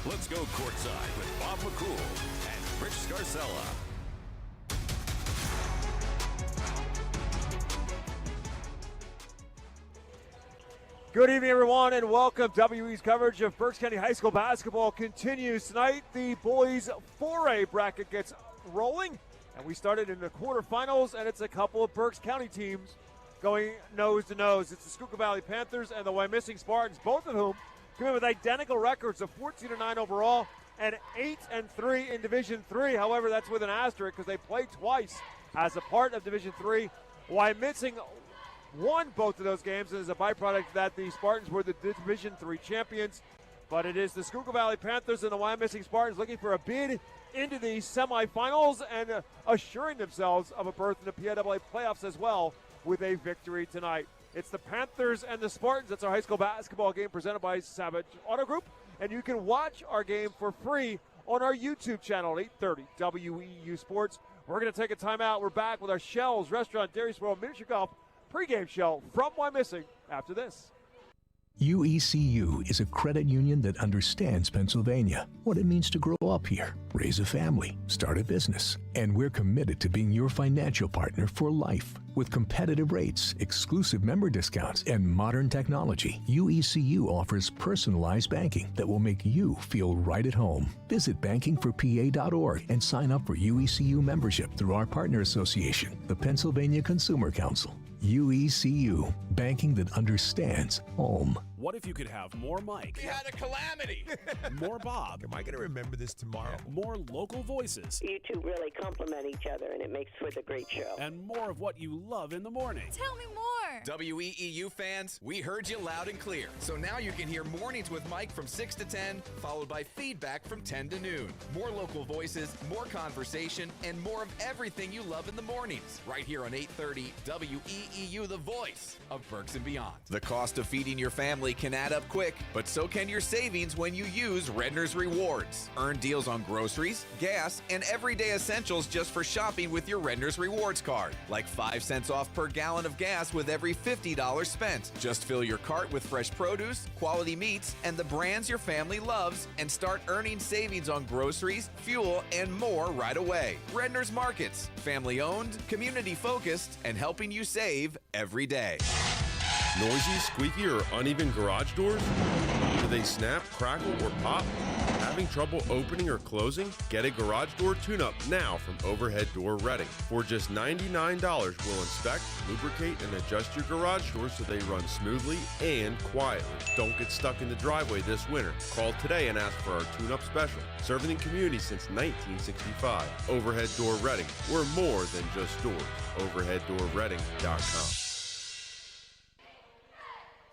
Let's go courtside with Bob McCool and Rich Scarcella. Good evening, everyone, and welcome. WE's coverage of Berks County High School basketball continues tonight. The boys 4A bracket gets rolling, and we started in the quarterfinals, and it's a couple of Berks County teams going nose to nose. It's the Schuylkill Valley Panthers and the Wyomissing Spartans, both of whom come in with identical records of 14-9 overall and 8-3 in Division III. However, that's with an asterisk because they played twice as a part of Division III. Wyomissing won both of those games, and as a byproduct that the Spartans were the Division III champions. But it is the Schuylkill Valley Panthers and the Wyomissing Spartans looking for a bid into the semifinals and assuring themselves of a berth in the PIAA playoffs as well with a victory tonight. It's the Panthers and the Spartans. That's our high school basketball game presented by Savage Auto Group, and you can watch our game for free on our YouTube channel at 8:30 WEEU Sports. We're going to take a timeout. We're back with our Shells Restaurant, Dairy Swirl, Miniature Golf pregame show from Wyomissing after this. UECU is a credit union that understands Pennsylvania, what it means to grow up here, raise a family, start a business. And we're committed to being your financial partner for life. With competitive rates, exclusive member discounts, and modern technology, UECU offers personalized banking that will make you feel right at home. Visit bankingforpa.org and sign up for UECU membership through our partner association, the Pennsylvania Consumer Council. UECU, banking that understands home. What if you could have more Mike? We had a calamity. More Bob. Am I going to remember this tomorrow? More local voices. You two really complement each other, and it makes for the great show. And more of what you love in the morning. Tell me more. WEEU fans, we heard you loud and clear. So now you can hear Mornings with Mike from 6 to 10, followed by Feedback from 10 to noon. More local voices, more conversation, and more of everything you love in the mornings. Right here on 8:30 WEEU, the voice of Berks and Beyond. The cost of feeding your family can add up quick, but so can your savings when you use Redner's Rewards. Earn deals on groceries, gas, and everyday essentials just for shopping with your Redner's Rewards card. Like 5 cents off per gallon of gas with every $50 spent. Just fill your cart with fresh produce, quality meats, and the brands your family loves, and start earning savings on groceries, fuel, and more right away. Redner's Markets, family owned, community focused, and helping you save every day. Noisy, squeaky, or uneven garage doors? Do they snap, crackle, or pop? Having trouble opening or closing? Get a garage door tune-up now from Overhead Door Reading. For just $99, we'll inspect, lubricate, and adjust your garage doors so they run smoothly and quietly. Don't get stuck in the driveway this winter. Call today and ask for our tune-up special. Serving the community since 1965. Overhead Door Reading. We're more than just doors. OverheadDoorReading.com.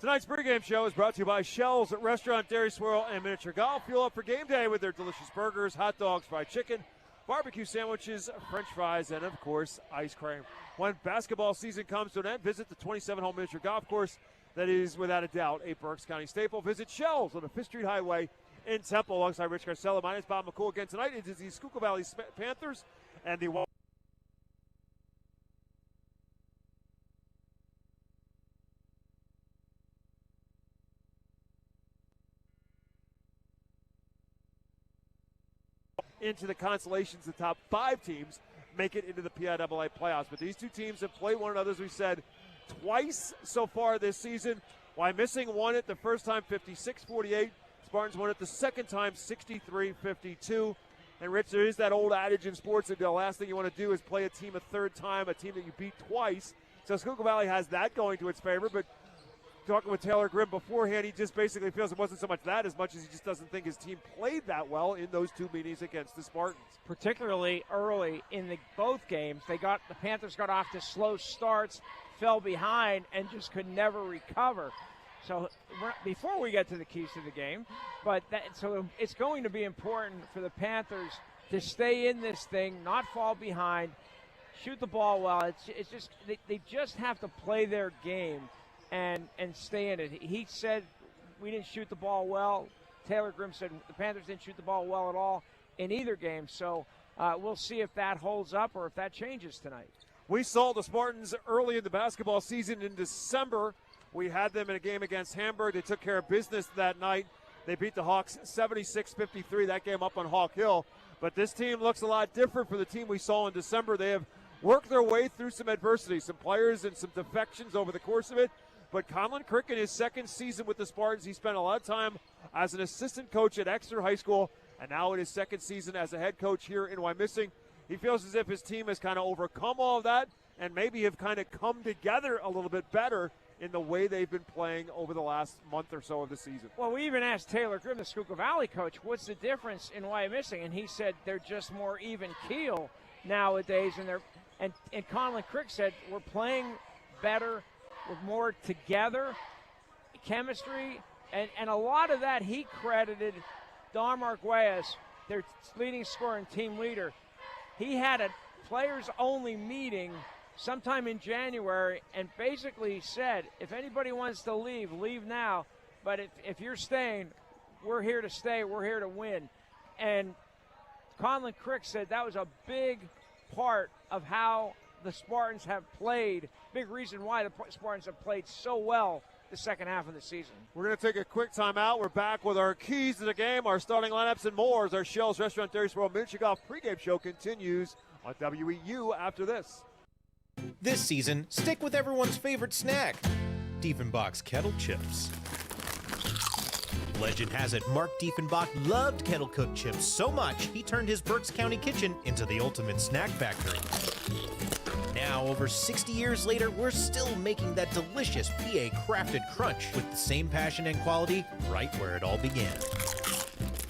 Tonight's pregame show is brought to you by Shells Restaurant, Dairy Swirl, and Miniature Golf. Fuel up for game day with their delicious burgers, hot dogs, fried chicken, barbecue sandwiches, french fries, and, of course, ice cream. When basketball season comes to an end, visit the 27-hole miniature golf course that is, without a doubt, a Berks County staple. Visit Shells on the 5th Street Highway in Temple alongside Rich Scarcella. My name is Bob McCool. Again tonight, it is the Schuylkill Valley Panthers and the into the consolations. The top 5 teams make it into the PIAA playoffs. But these two teams have played one another, as we said, twice so far this season. Wyomissing won it the first time 56-48. Spartans won it the second time 63-52. And, Rich, there is that old adage in sports that the last thing you want to do is play a team a third time, a team that you beat twice. So Schuylkill Valley has that going to its favor. But talking with Taylor Grimm beforehand, he just basically feels it wasn't so much that as much as he just doesn't think his team played that well in those 2 meetings against the Spartans. Particularly early in both games, the Panthers got off to slow starts, fell behind, and just could never recover. So before we get to the keys to the game, so it's going to be important for the Panthers to stay in this thing, not fall behind, shoot the ball well. It's just they just have to play their game and stay in it. He said we didn't shoot the ball well. Taylor Grimm said the Panthers didn't shoot the ball well at all in either game. So we'll see if that holds up or if that changes tonight. We saw the Spartans early in the basketball season in December. We had them in a game against Hamburg. They took care of business that night. They beat the Hawks 76-53, that game up on Hawk Hill. But this team looks a lot different from the team we saw in December. They have worked their way through some adversity, some players and some defections over the course of it. But Conlon Crick, in his second season with the Spartans, he spent a lot of time as an assistant coach at Exeter High School, and now in his second season as a head coach here in Wyomissing. He feels as if his team has kind of overcome all of that and maybe have kind of come together a little bit better in the way they've been playing over the last month or so of the season. Well, we even asked Taylor Grimm, the Schuylkill Valley coach, what's the difference in Wyomissing? And he said they're just more even keel nowadays. And Conlon Crick said we're playing better, we're more together, chemistry, and a lot of that he credited Don Marguez, their leading scorer and team leader. He had a players-only meeting sometime in January and basically said, if anybody wants to leave, leave now. But if you're staying, we're here to stay. We're here to win. And Conlon Crick said that was a big part of how the Spartans have played, big reason why the Spartans have played so well the second half of the season. We're going to take a quick timeout. We're back with our keys to the game, our starting lineups, and more as our Shell's Restaurant Dairy Swirl Miniature Golf pregame show continues on WEEU after this. This season, stick with everyone's favorite snack, Diefenbach's Kettle Chips. Legend has it Mark Diefenbach loved kettle cooked chips so much he turned his Berks County kitchen into the ultimate snack factory. Now, over 60 years later, we're still making that delicious PA crafted crunch with the same passion and quality right where it all began.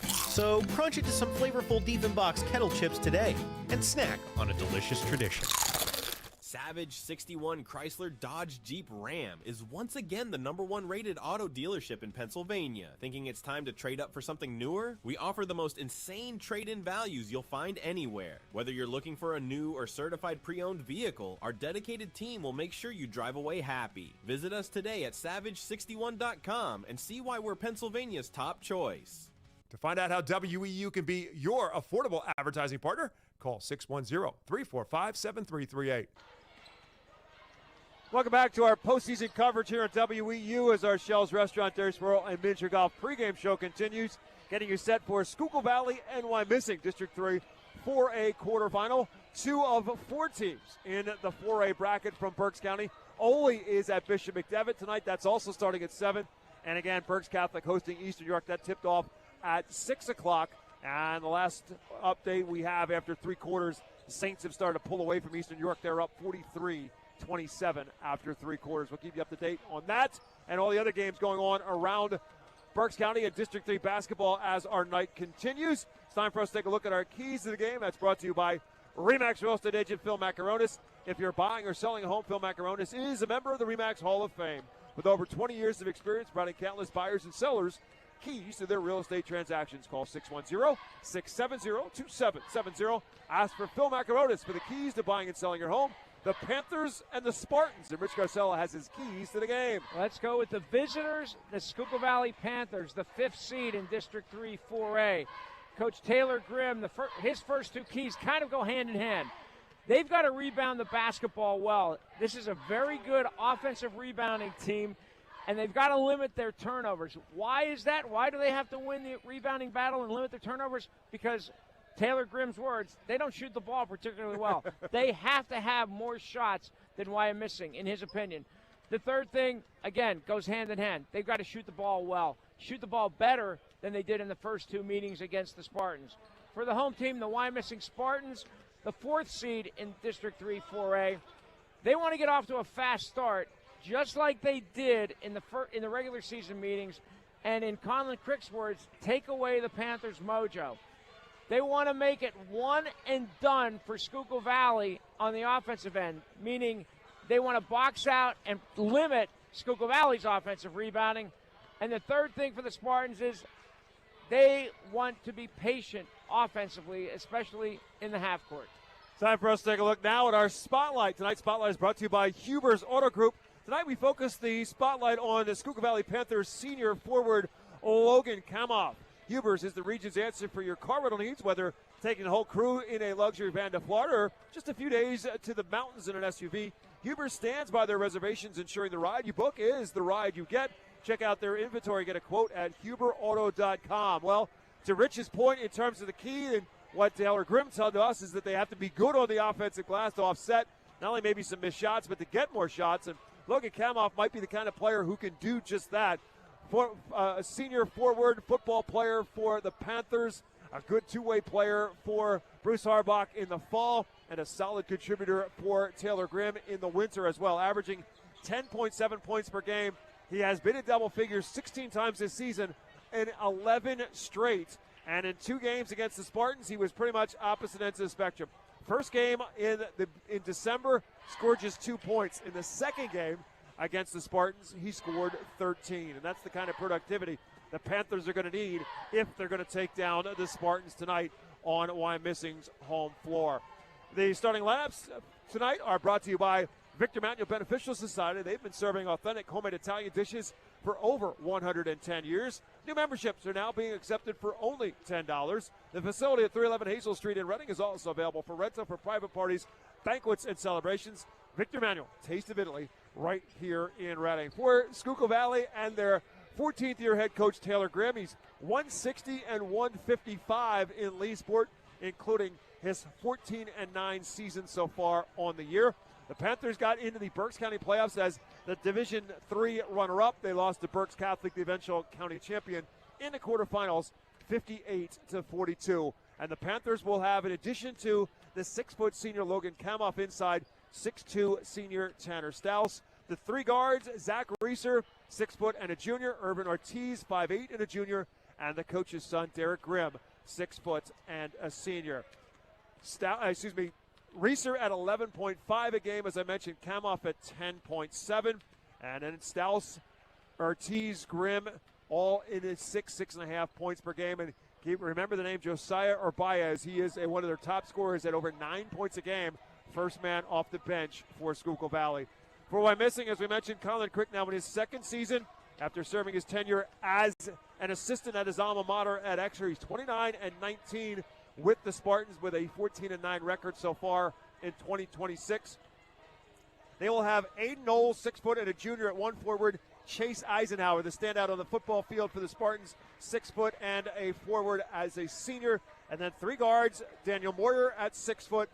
So crunch into some flavorful Diefenbach's Kettle Chips today and snack on a delicious tradition. Savage 61 Chrysler Dodge Jeep Ram is once again the #1 rated auto dealership in Pennsylvania. Thinking it's time to trade up for something newer? We offer the most insane trade-in values you'll find anywhere. Whether you're looking for a new or certified pre-owned vehicle, our dedicated team will make sure you drive away happy. Visit us today at savage61.com and see why we're Pennsylvania's top choice. To find out how WEU can be your affordable advertising partner, call 610-345-7338. Welcome back to our postseason coverage here at WEU as our Shell's Restaurant Dairy Swirl and Miniature Golf pregame show continues, getting you set for Schuylkill Valley and Wyomissing District 3 4A quarterfinal. 2 of 4 teams in the 4A bracket from Berks County. Ole is at Bishop McDevitt tonight. That's also starting at 7. And again, Berks Catholic hosting Eastern York. That tipped off at 6 o'clock. And the last update we have after 3 quarters, the Saints have started to pull away from Eastern York. They're up 43-27 after 3 quarters. We'll keep you up to date on that and all the other games going on around Berks County and District 3 basketball as our night continues. It's time for us to take a look at our keys to the game. That's brought to you by RE/MAX Real Estate Agent Phil Macaronis. If you're buying or selling a home, Phil Macaronis is a member of the RE/MAX Hall of Fame. With over 20 years of experience providing countless buyers and sellers keys to their real estate transactions. Call 610-670-2770. Ask for Phil Macaronis for the keys to buying and selling your home. The Panthers and the Spartans. And Rich Garcella has his keys to the game. Let's go with the visitors, the Schuylkill Valley Panthers, the 5th seed in District 3 4A. Coach Taylor Grimm, his first 2 keys kind of go hand in hand. They've got to rebound the basketball well. This is a very good offensive rebounding team, and they've got to limit their turnovers. Why is that? Why do they have to win the rebounding battle and limit their turnovers? Because Taylor Grimm's words, they don't shoot the ball particularly well. They have to have more shots than Wyomissing, in his opinion. The third thing, again, goes hand in hand. They've got to shoot the ball well. Shoot the ball better than they did in the first 2 meetings against the Spartans. For the home team, the Wyomissing Spartans, the 4th seed in District 3 4A, they want to get off to a fast start, just like they did in the regular season meetings. And in Conlon Crick's words, take away the Panthers' mojo. They want to make it one and done for Schuylkill Valley on the offensive end, meaning they want to box out and limit Schuylkill Valley's offensive rebounding. And the third thing for the Spartans is they want to be patient offensively, especially in the half court. Time for us to take a look now at our Spotlight. Tonight's Spotlight is brought to you by Huber's Auto Group. Tonight we focus the Spotlight on the Schuylkill Valley Panthers senior forward Logan Kamoff. Huber's is the region's answer for your car rental needs, whether taking the whole crew in a luxury van to Florida or just a few days to the mountains in an SUV. Huber's stands by their reservations, ensuring the ride you book is the ride you get. check out their inventory, get a quote at huberauto.com. Well, to Rich's point in terms of the key, and what Taylor Grimm told us is that they have to be good on the offensive glass to offset not only maybe some missed shots, but to get more shots. And Logan Kamoff might be the kind of player who can do just that. For a senior forward football player for the Panthers, a good two-way player for Bruce Harbaugh in the fall, and a solid contributor for Taylor Grimm in the winter as well, averaging 10.7 points per game. He has been in double figures 16 times this season in 11 straight. And in 2 games against the Spartans, he was pretty much opposite ends of the spectrum. First game in December, scored just 2 points. In the second game against the Spartans, he scored 13. And that's the kind of productivity the Panthers are going to need if they're going to take down the Spartans tonight on Wyomissing's home floor. The starting lineups tonight are brought to you by Victor Manuel Beneficial Society. They've been serving authentic homemade Italian dishes for over 110 years. New memberships are now being accepted for only $10. The facility at 311 Hazel Street in Reading is also available for rental for private parties, banquets, and celebrations. Victor Manuel, Taste of Italy, right here in Reading. For Schuylkill Valley and their 14th-year head coach Taylor Grimm, he's 160 and 155 in Leesport, including his 14-9 season so far on the year. The Panthers got into the Berks County playoffs as the Division III runner-up. They lost to Berks Catholic, the eventual county champion, in the quarterfinals, 58-42. And the Panthers will have, in addition to the 6-foot senior Logan Kamoff inside, 6'2 senior Tanner Stouse. The 3 guards, Zach Reeser, 6 foot and a junior. Urban Ortiz, 5'8 and a junior. And the coach's son, Derek Grimm, 6 foot and a senior. Reeser at 11.5 a game, as I mentioned. Kamoff at 10.7. And then Stouse, Ortiz, Grimm, all in his 6.5 points per game. And remember the name Josiah Urbaez. He is one of their top scorers at over 9 points a game. First man off the bench for Schuylkill Valley. For Wyomissing, as we mentioned, Colin Crick now in his second season after serving his tenure as an assistant at his alma mater at Exeter. He's 29-19 with the Spartans with a 14-9 record so far in 2026. They will have Aiden Knowles, 6 foot and a junior at 1 forward. Chase Eisenhower, the standout on the football field for the Spartans, 6 foot and a forward as a senior. And then 3 guards, Daniel Moyer at 6 foot,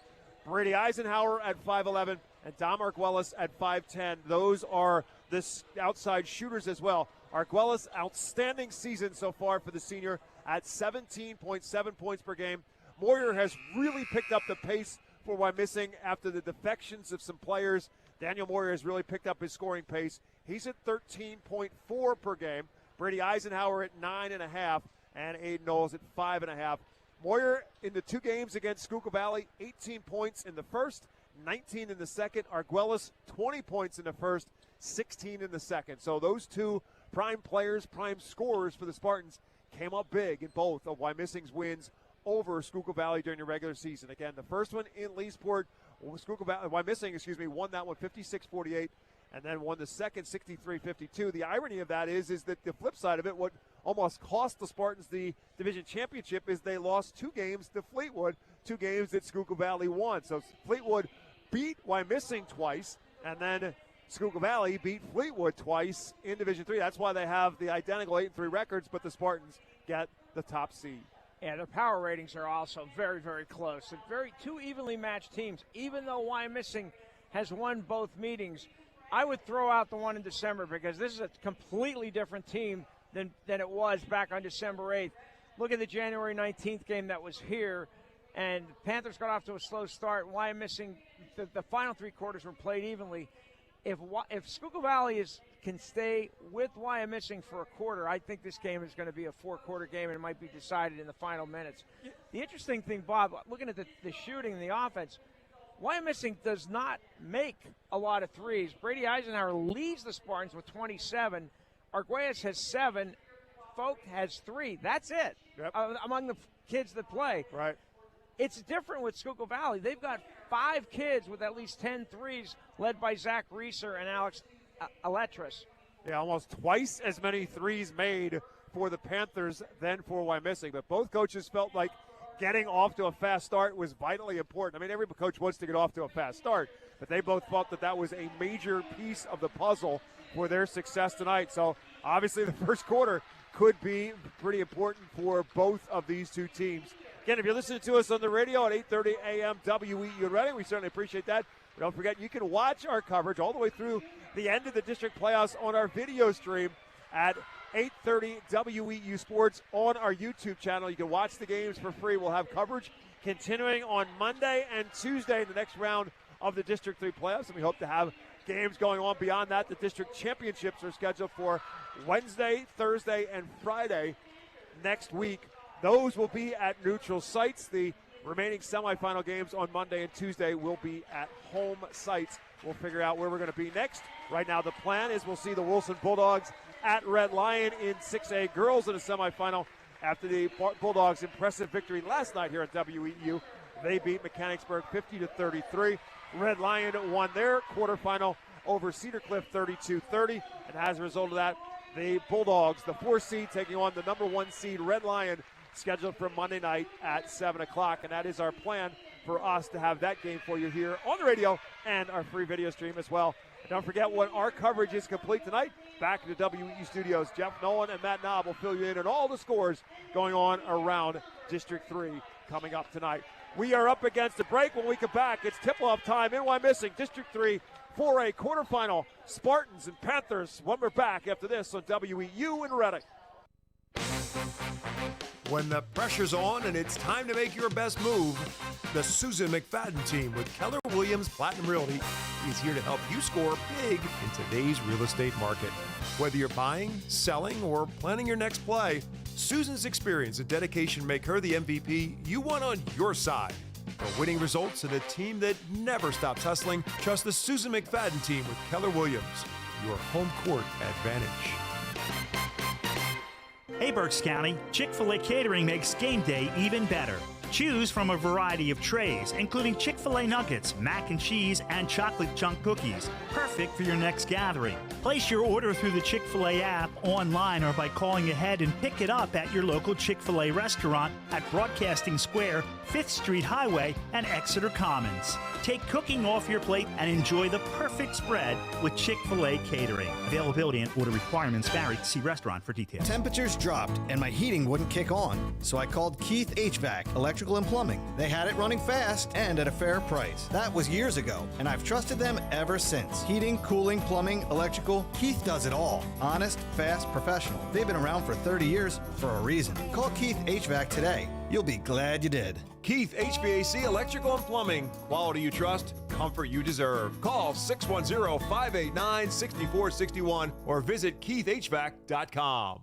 Brady Eisenhower at 5'11", and Dom Arguelles at 5'10". Those are the outside shooters as well. Arguelles, outstanding season so far for the senior at 17.7 points per game. Moyer has really picked up the pace for Wyomissing after the defections of some players. Daniel Moyer has really picked up his scoring pace. He's at 13.4 per game. Brady Eisenhower at 9.5, and Aiden Knowles at 5.5. Moyer in the 2 games against Schuylkill Valley, 18 points in the first, 19 in the second. Arguelles, 20 points in the first, 16 in the second. So those 2 prime players, prime scorers for the Spartans came up big in both of Wyomissing's wins over Schuylkill Valley during the regular season. Again, the first one in Leesport, Wyomissing, won that one 56-48, and then won the second 63-52. The irony of that is that the flip side of it, what almost cost the Spartans the division championship, is they lost 2 games to Fleetwood, 2 games that Schuylkill Valley won. So Fleetwood beat Wyomissing twice, and then Schuylkill Valley beat Fleetwood twice in Division III. That's why they have the identical 8-3 records, but the Spartans get the top seed. Yeah, their power ratings are also very, very close. They're 2 evenly matched teams. Even though Wyomissing has won both meetings, I would throw out the one in December because this is a completely different team than it was back on December 8th. Look at the January 19th game that was here, and the Panthers got off to a slow start. Wyomissing, the final 3 quarters were played evenly. If Schuylkill Valley can stay with Wyomissing for a quarter, I think this game is going to be a 4-quarter game, and it might be decided in the final minutes. The interesting thing, Bob, looking at the shooting and the offense, Wyomissing does not make a lot of threes. Brady Eisenhower leads the Spartans with 27. Arguelles has 7. Folk has 3. That's it. Yep. Among the kids that play. Right. It's different with Schuylkill Valley. They've got 5 kids with at least 10 threes, led by Zach Reeser and Alex Aletris. Yeah, almost twice as many threes made for the Panthers than for Wyomissing. But both coaches felt like getting off to a fast start was vitally important. I mean, every coach wants to get off to a fast start, but they both felt that was a major piece of the puzzle for their success tonight. So obviously the first quarter could be pretty important for both of these two teams. Again, if you're listening to us on the radio at 8:30 a.m. WEEU in Reading, we certainly appreciate that. But don't forget, you can watch our coverage all the way through the end of the district playoffs on our video stream at 8:30 WEEU Sports on our YouTube channel. You can watch the games for free. We'll have coverage continuing on Monday and Tuesday in the next round of the District 3 playoffs, and we hope to have games going on beyond that. The district championships are scheduled for Wednesday, Thursday, and Friday next week. Those will be at neutral sites. The remaining semifinal games on Monday and Tuesday will be at home sites. We'll figure out where we're going to be next. Right now the plan is we'll see the Wilson Bulldogs at Red Lion in 6A girls in a semifinal after the Bulldogs' impressive victory last night here at WEEU. They beat Mechanicsburg 50-33. Red Lion won their quarterfinal over Cedar Cliff 32-30. And as a result of that, the Bulldogs, the 4 seed, taking on the number 1 seed Red Lion, scheduled for Monday night at 7 o'clock. And that is our plan for us to have that game for you here on the radio and our free video stream as well. And don't forget, when our coverage is complete tonight, back in the WEEU studios, Jeff Nolan and Matt Knob will fill you in on all the scores going on around District 3 coming up tonight. We are up against a break. When we come back, it's tip-off time in Wyomissing, District 3 4A quarterfinal, Spartans and Panthers. When we're back after this on WEEU in Reading. When the pressure's on and it's time to make your best move, the Susan McFadden team with Keller Williams Platinum Realty is here to help you score big in today's real estate market. Whether you're buying, selling, or planning your next play, Susan's experience and dedication make her the MVP you want on your side. For winning results and a team that never stops hustling, trust the Susan McFadden team with Keller Williams, your home court advantage. Hey Berks County, Chick-fil-A Catering makes game day even better. Choose from a variety of trays, including Chick-fil-A nuggets, mac and cheese, and chocolate chunk cookies. Perfect for your next gathering. Place your order through the Chick-fil-A app, online, or by calling ahead and pick it up at your local Chick-fil-A restaurant at Broadcasting Square, 5th Street Highway, and Exeter Commons. Take cooking off your plate and enjoy the perfect spread with Chick-fil-A Catering. Availability and order requirements vary. See restaurant for details. Temperatures dropped and my heating wouldn't kick on, so I called Keith HVAC, Electrical and Plumbing. They had it running fast and at a fair price. That was years ago, and I've trusted them ever since. Heating, cooling, plumbing, electrical, Keith does it all. Honest, fast, professional. They've been around for 30 years for a reason. Call Keith HVAC today. You'll be glad you did. Keith HVAC Electrical and Plumbing. Quality you trust, comfort you deserve. Call 610-589-6461 or visit keithhvac.com.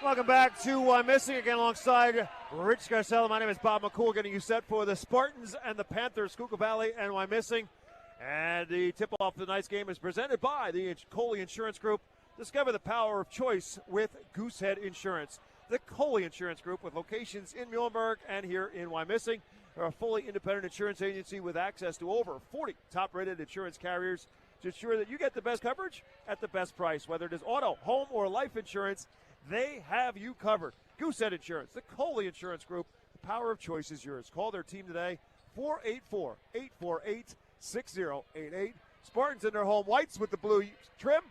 Welcome back to Wyomissing again alongside Rich Scarcella. My name is Bob McCool, getting you set for the Spartans and the Panthers, Schuylkill Valley and Wyomissing. And the tip-off of tonight's game is presented by the Coley Insurance Group. Discover the power of choice with Goosehead Insurance. The Coley Insurance Group, with locations in Muhlenberg and here in Wyomissing, are a fully independent insurance agency with access to over 40 top-rated insurance carriers to ensure that you get the best coverage at the best price. Whether it is auto, home, or life insurance, they have you covered. Goosehead Insurance, the Coley Insurance Group, the power of choice is yours. Call their team today, 484-848-6088. Spartans in their home whites with the blue trim.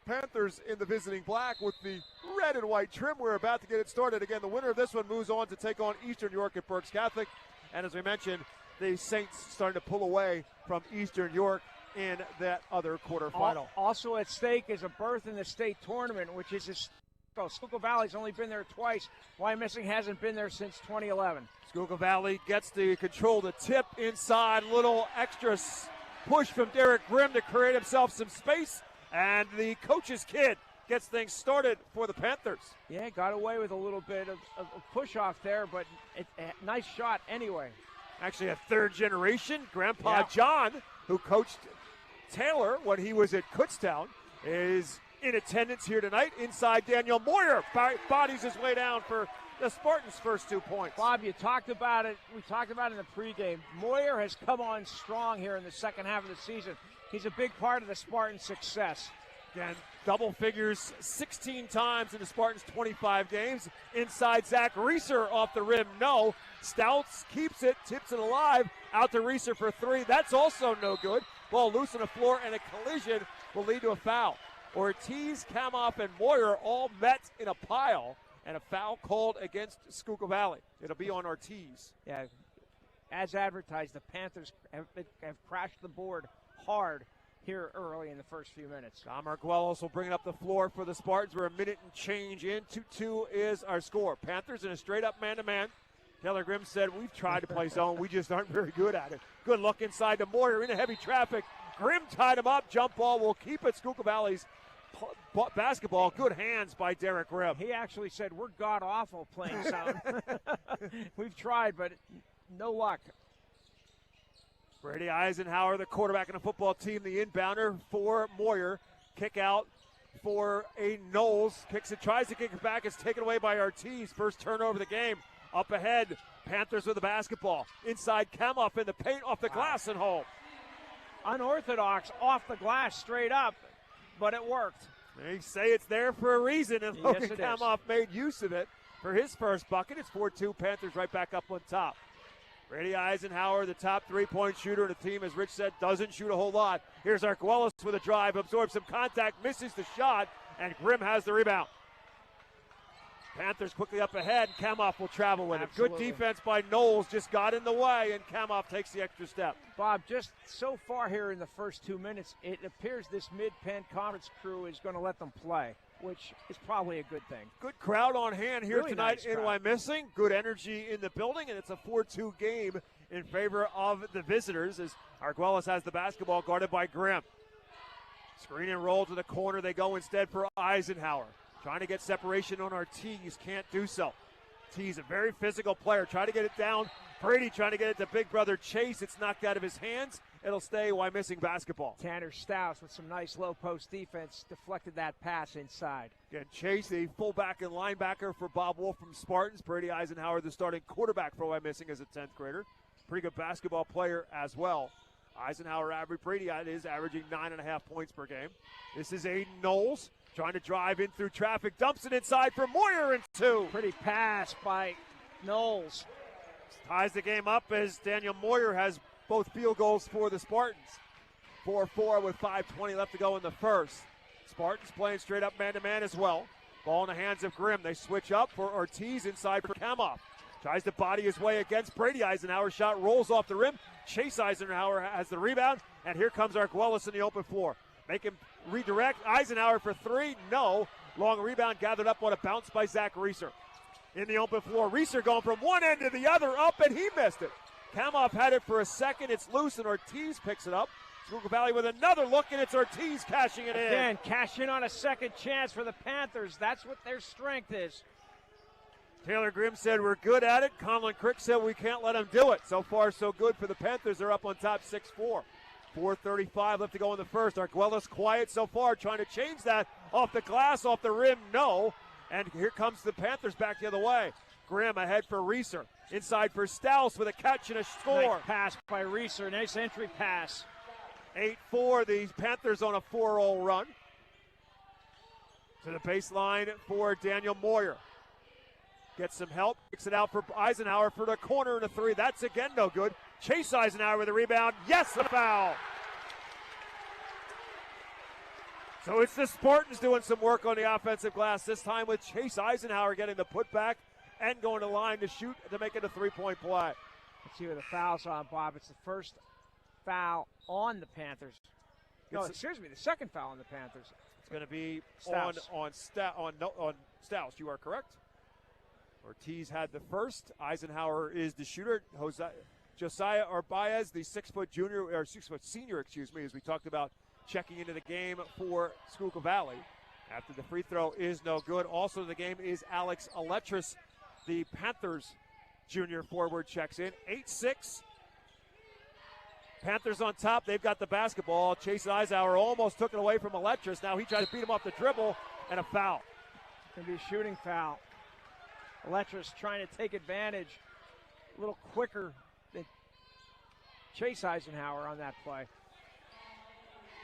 Panthers in the visiting black with the red and white trim. We're about to get it started. Again, the winner of this one moves on to take on Eastern York at Berks Catholic. And as we mentioned, the Saints starting to pull away from Eastern York in that other quarterfinal. Also at stake is a berth in the state tournament, which is Schuylkill Valley's only been there twice. Wyomissing hasn't been there since 2011. Schuylkill Valley gets to control the tip inside. Little extra push from Derek Grimm to create himself some space. And the coach's kid gets things started for the Panthers. Yeah, got away with a little bit of push-off there, but a nice shot anyway. Actually a third generation. Grandpa John, who coached Taylor when he was at Kutztown, is in attendance here tonight. Inside, Daniel Moyer bodies his way down for the Spartans' first 2 points. Bob, you talked about it. We talked about it in the pregame. Moyer has come on strong here in the second half of the season. He's a big part of the Spartans' success. Again, double figures 16 times in the Spartans' 25 games. Inside, Zach Reeser off the rim. No. Stouts keeps it, tips it alive. Out to Reeser for three. That's also no good. Ball loose on the floor, and a collision will lead to a foul. Ortiz, Kamoff, and Moyer all met in a pile, and a foul called against Schuylkill Valley. It'll be on Ortiz. Yeah, as advertised, the Panthers have crashed the board hard here early in the first few minutes. Tom Arguellos will bring it up the floor for the Spartans. We're a minute and change in. 2-2 is our score. Panthers in a straight-up man-to-man. Taylor Grimm said, we've tried to play zone. We just aren't very good at it. Good look inside to Moyer into heavy traffic. Grimm tied him up. Jump ball will keep it. Schuylkill Valley's basketball. Good hands by Derek Grimm. He actually said, we're god-awful playing zone. We've tried, but no luck. Brady Eisenhower, the quarterback in the football team, the inbounder for Moyer. Kick out for a Knowles. Kicks it, tries to kick it back. It's taken away by Ortiz. First turnover of the game. Up ahead, Panthers with the basketball. Inside, Kamoff in the paint, off the glass and home. Unorthodox, off the glass, straight up, but it worked. They say it's there for a reason, and Logan Kamoff made use of it for his first bucket. It's 4-2, Panthers right back up on top. Brady Eisenhower, the top three-point shooter, and the team, as Rich said, doesn't shoot a whole lot. Here's Arguellos with a drive, absorbs some contact, misses the shot, and Grimm has the rebound. Panthers quickly up ahead, and Kamoff will travel with it. Good defense by Knowles, just got in the way, and Kamoff takes the extra step. Bob, just so far here in the first 2 minutes, it appears this mid-Penn Conference crew is going to let them play, which is probably a good thing. Good crowd on hand here really tonight nice in Wyomissing. Good energy in the building, and it's a 4-2 game in favor of the visitors as Arguellos has the basketball guarded by Grimm. Screen and roll to the corner. They go instead for Eisenhower. Trying to get separation on Ortiz, can't do so. Ortiz, a very physical player, trying to get it down. Brady trying to get it to big brother Chase. It's knocked out of his hands. It'll stay Wyomissing basketball. Tanner Stouse with some nice low post defense deflected that pass inside. Again, Chase, the fullback and linebacker for Bob Wolf from Spartans. Brady Eisenhower, the starting quarterback for Wyomissing as a 10th grader. Pretty good basketball player as well. Eisenhower Brady is averaging 9.5 points per game. This is Aiden Knowles. Trying to drive in through traffic, dumps it inside for Moyer and two. Pretty pass by Knowles. Ties the game up as Daniel Moyer has both field goals for the Spartans. 4-4 with 5:20 left to go in the first. Spartans playing straight up man-to-man as well. Ball in the hands of Grimm. They switch up for Ortiz inside for Kamoff. Tries to body his way against Brady Eisenhower. Shot rolls off the rim. Chase Eisenhower has the rebound, and here comes Arguellos in the open floor. Make him redirect. Eisenhower for three. No. Long rebound gathered up on a bounce by Zach Reeser. In the open floor, Reeser going from one end to the other, up, and he missed it. Kamoff had it for a second. It's loose, and Ortiz picks it up. Schuylkill Valley with another look, and it's Ortiz cashing it in. Again, cash in on a second chance for the Panthers. That's what their strength is. Taylor Grimm said we're good at it. Conlon Crick said we can't let them do it. So far, so good for the Panthers. They're up on top 6-4. 4:35 left to go in the first. Arguellos quiet so far, trying to change that. Off the glass, off the rim, no. And here comes the Panthers back the other way. Grimm ahead for Reeser. Inside for Stouse with a catch and a score. Nice pass by Reeser. Nice entry pass. 8-4, the Panthers on a 4-0 run. To the baseline for Daniel Moyer. Gets some help, kicks it out for Eisenhower for the corner and a three. That's again no good. Chase Eisenhower with a rebound. Yes, a foul. So it's the Spartans doing some work on the offensive glass, this time with Chase Eisenhower getting the putback and going to line to shoot to make it a three-point play. Let's see where the foul's on, Bob. It's the first foul on the Panthers. No, excuse me, the second foul on the Panthers. It's going to be Stouse. on Stouse. You are correct. Ortiz had the first. Eisenhower is the shooter. Josiah Arbaez, the 6-foot junior or 6-foot senior, excuse me, as we talked about checking into the game for Schuylkill Valley. After the free throw is no good. Also in the game is Alex Aletris, the Panthers junior forward, checks in. 8-6. Panthers on top. They've got the basketball. Chase Eisenhower almost took it away from Aletris. Now he tried to beat him off the dribble, and a foul. Going to be a shooting foul. Aletris trying to take advantage a little quicker than Chase Eisenhower on that play.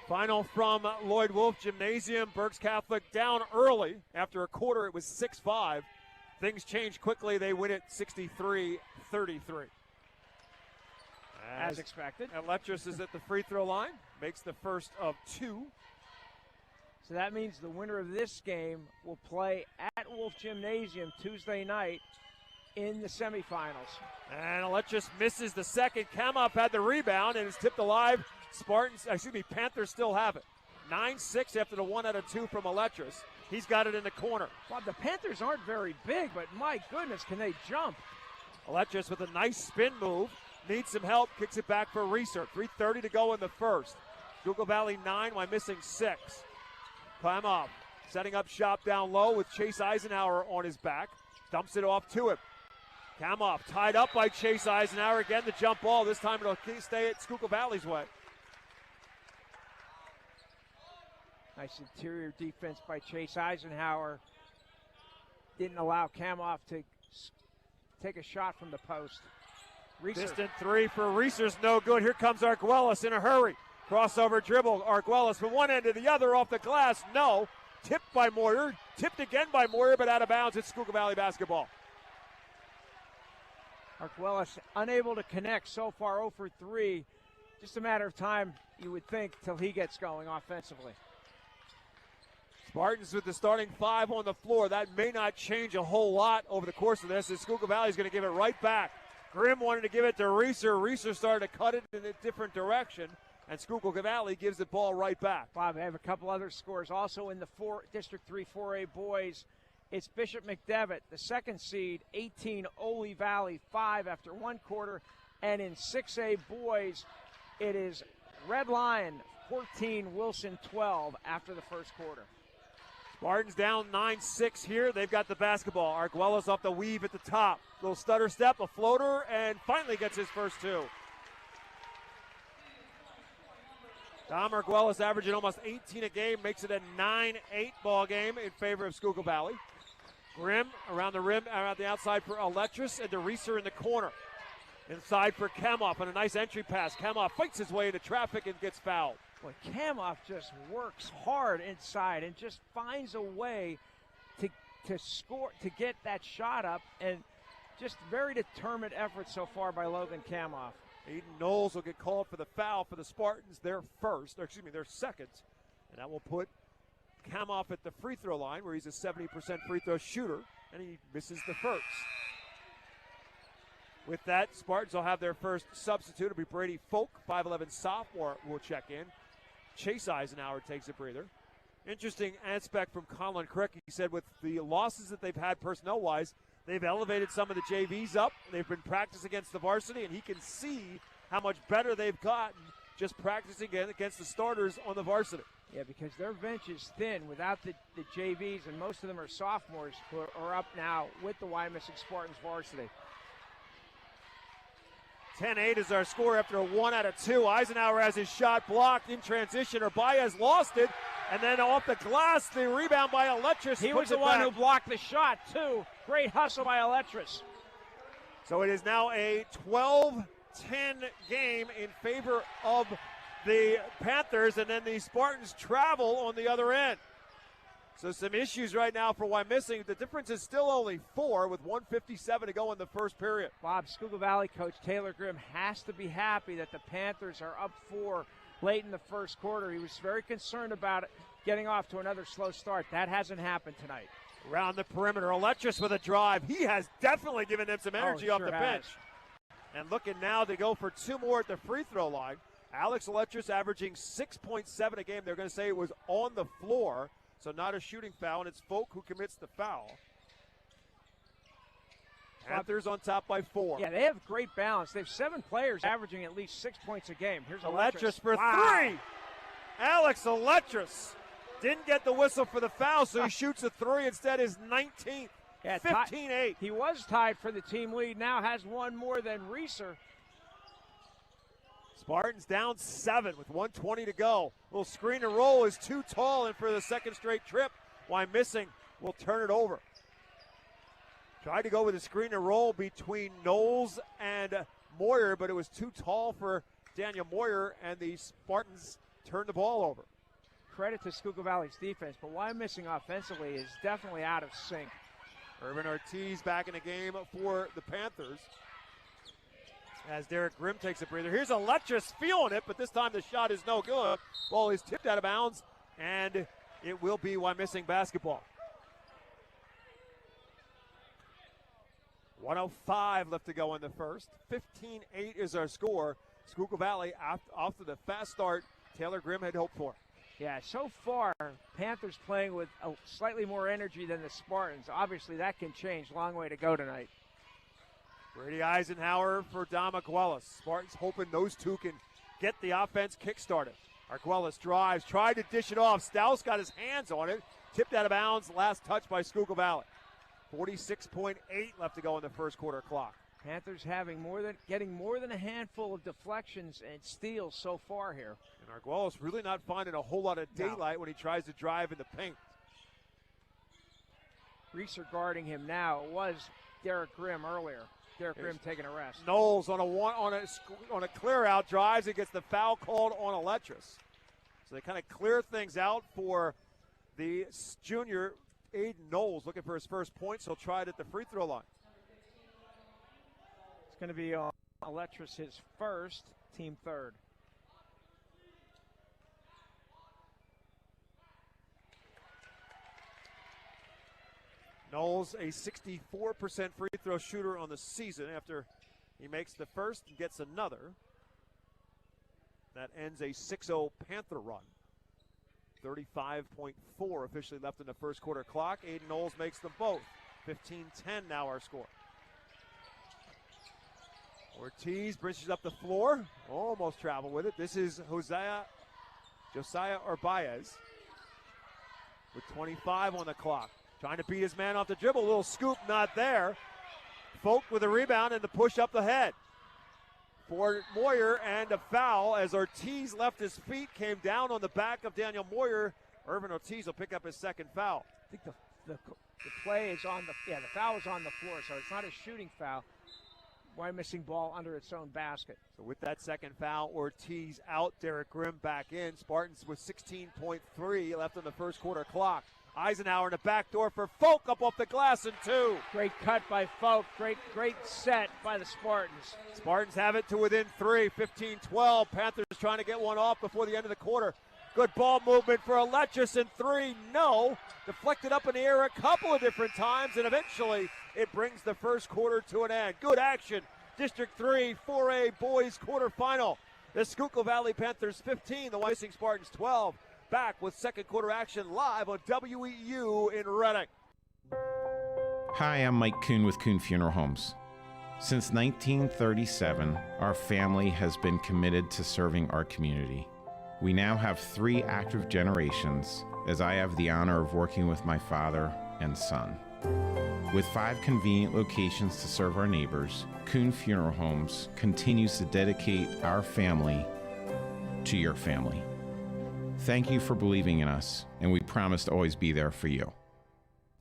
Final from Lloyd Wolf Gymnasium. Berks Catholic down early. After a quarter, it was 6-5. Things change quickly. They win it 63-33. as expected. And Letras is at the free throw line, makes the first of 2. So that means the winner of this game will play at Wolf Gymnasium Tuesday night in the semifinals. And Letras misses the second. Kamoff had the rebound and is tipped alive. Panthers still have it. 9-6 after the 1 out of 2 from Letras. He's got it in the corner. Bob, the Panthers aren't very big, but my goodness, can they jump? Letras with a nice spin move. Needs some help. Kicks it back for Reeser. 3:30 to go in the first. Schuylkill Valley 9 while missing 6. Kamoff setting up shop down low with Chase Eisenhower on his back. Dumps it off to him. Kamoff tied up by Chase Eisenhower. Again, the jump ball. This time it'll stay at Schuylkill Valley's way. Nice interior defense by Chase Eisenhower. Didn't allow Kamoff to take a shot from the post. Reeser. Distant 3 for Reeser's no good. Here comes Arguelles in a hurry. Crossover dribble. Arguelles from one end to the other off the glass. No. Tipped by Moyer. Tipped again by Moyer, but out of bounds. It's Schuylkill Valley basketball. Arguelles unable to connect so far, 0 for 3. Just a matter of time, you would think, till he gets going offensively. Spartans with the starting 5 on the floor. That may not change a whole lot over the course of this, as Schuylkill Valley is going to give it right back. Grimm wanted to give it to Reeser. Reeser started to cut it in a different direction, and Schuylkill Valley gives the ball right back. Bob, I have a couple other scores. Also in the District 3 4A boys, it's Bishop McDevitt, the second seed, 18, Ole Valley 5 after 1 quarter. And in 6A boys, it is Red Lion 14, Wilson 12 after the first quarter. Spartans down 9-6 here. They've got the basketball. Arguelles off the weave at the top. Little stutter step, a floater, and finally gets his first 2. Dom Arguelles averaging almost 18 a game, makes it a 9-8 ball game in favor of Schuylkill Valley. Grimm around the rim, around the outside for Letras, and DeReeser in the corner. Inside for Kamoff, and a nice entry pass. Kamoff fights his way into traffic and gets fouled. Boy, Kamoff just works hard inside and just finds a way to score, to get that shot up, and just very determined effort so far by Logan Kamoff. Aiden Knowles will get called for the foul for the Spartans, their second, and that will put Kamoff at the free throw line where he's a 70% free throw shooter, and he misses the first. With that, Spartans will have their first substitute. It'll be Brady Folk, 5'11 sophomore, will check in. Chase Eisenhower takes a breather. Interesting aspect from Colin Crick. He said with the losses that they've had personnel-wise, they've elevated some of the JVs up. They've been practicing against the varsity, and he can see how much better they've gotten just practicing against the starters on the varsity. Yeah, because their bench is thin without the JVs, and most of them are sophomores who are up now with the Wyomissing Spartans varsity. 10-8 is our score after a 1 out of 2. Eisenhower has his shot blocked in transition. Baez lost it, and then off the glass, the rebound by Letras. He was the one who blocked the shot, too. Great hustle by Letras. So it is now a 12-10 game in favor of the Panthers, and then the Spartans travel on the other end. So some issues right now for Wyomissing. The difference is still only 4 with 1:57 to go in the first period. Bob, Schuylkill Valley coach Taylor Grimm has to be happy that the Panthers are up 4 late in the first quarter. He was very concerned about it, getting off to another slow start. That hasn't happened tonight. Around the perimeter, Letras with a drive. He has definitely given them some energy off the bench. And looking now to go for 2 more at the free throw line. Alex Letras averaging 6.7 a game. They're going to say it was on the floor. So not a shooting foul, and it's Folk who commits the foul. Panthers on top by 4. Yeah, they have great balance. They have 7 players averaging at least 6 points a game. Here's Letras for 3. Alex Letras didn't get the whistle for the foul, so he shoots a 3 instead. His 19th, 15-8. He was tied for the team lead. Now has 1 more than Reeser. Spartans down 7 with 1:20 to go. Little screen and roll is too tall, and for the second straight trip, Wyomissing will turn it over. Tried to go with a screen and roll between Knowles and Moyer, but it was too tall for Daniel Moyer, and the Spartans turned the ball over. Credit to Schuylkill Valley's defense, but Wyomissing offensively is definitely out of sync. Urban Ortiz back in the game for the Panthers. as Derek Grimm takes a breather. Here's Electrus feeling it, but this time the shot is no good. Ball is tipped out of bounds, and it will be Wyomissing basketball. 1:05 left to go in the first. 15-8 is our score. Schuylkill Valley off to the fast start Taylor Grimm had hoped for. Yeah, so far, Panthers playing with a slightly more energy than the Spartans. Obviously, that can change. Long way to go tonight. Brady Eisenhower for Dom Arguelles. Spartans hoping those two can get the offense kick-started. Arguelles drives, tried to dish it off. Stouse got his hands on it. Tipped out of bounds, last touch by Schuylkill Valley. 46.8 left to go in the first quarter clock. Panthers getting more than a handful of deflections and steals so far here. And Arguelles really not finding a whole lot of daylight when he tries to drive in the paint. Reeser guarding him now. It was Derek Grimm earlier. Derek Grimm taking a rest. Knowles on a clear out, drives and gets the foul called on Electrus. So they kind of clear things out for the junior Aiden Knowles, looking for his first points. He'll try it at the free throw line. It's going to be on Electrus his first, team third. Knowles, a 64% free throw shooter on the season after he makes the first and gets another. That ends a 6-0 Panther run. 35.4 officially left in the first quarter clock. Aiden Knowles makes them both. 15-10 now our score. Ortiz bridges up the floor. Almost traveled with it. This is Josiah Arbaez with 25 on the clock. Trying to beat his man off the dribble. A little scoop, not there. Folk with a rebound and the push up the head. For Moyer, and a foul as Ortiz left his feet, came down on the back of Daniel Moyer. Irvin Ortiz will pick up his second foul. I think the play is on the foul is on the floor, so it's not a shooting foul. Wyomissing ball under its own basket. So with that second foul, Ortiz out, Derek Grimm back in. Spartans with 16.3 left on the first quarter clock. Eisenhower in the back door for Folk, up off the glass and two. Great cut by Folk. Great set by the Spartans. Spartans have it to within three, 15-12. Panthers trying to get one off before the end of the quarter. Good ball movement for Electrus and three. No. Deflected up in the air a couple of different times, and eventually it brings the first quarter to an end. Good action. District 3 4A boys quarterfinal. The Schuylkill Valley Panthers 15, the Wyomissing Spartans 12. Back with second quarter action live on WEEU in Reading. Hi, I'm Mike Kuhn with Kuhn Funeral Homes. Since 1937, our family has been committed to serving our community. We now have 3 active generations, as I have the honor of working with my father and son. With 5 convenient locations to serve our neighbors, Kuhn Funeral Homes continues to dedicate our family to your family. Thank you for believing in us, and we promise to always be there for you.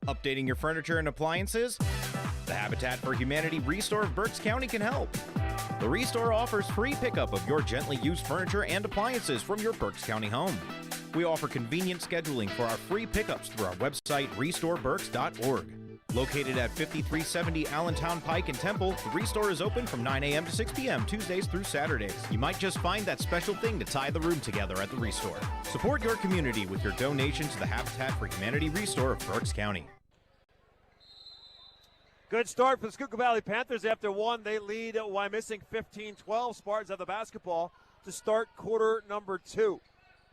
Updating your furniture and appliances? The Habitat for Humanity Restore of Berks County can help. The Restore offers free pickup of your gently used furniture and appliances from your Berks County home. We offer convenient scheduling for our free pickups through our website, restoreberks.org. Located at 5370 Allentown Pike in Temple, the Restore is open from 9 a.m. to 6 p.m. Tuesdays through Saturdays. You might just find that special thing to tie the room together at the Restore. Support your community with your donation to the Habitat for Humanity Restore of Berks County. Good start for the Schuylkill Valley Panthers. After one, they lead at Wyomissing 15-12. Spartans have the basketball to start quarter number 2.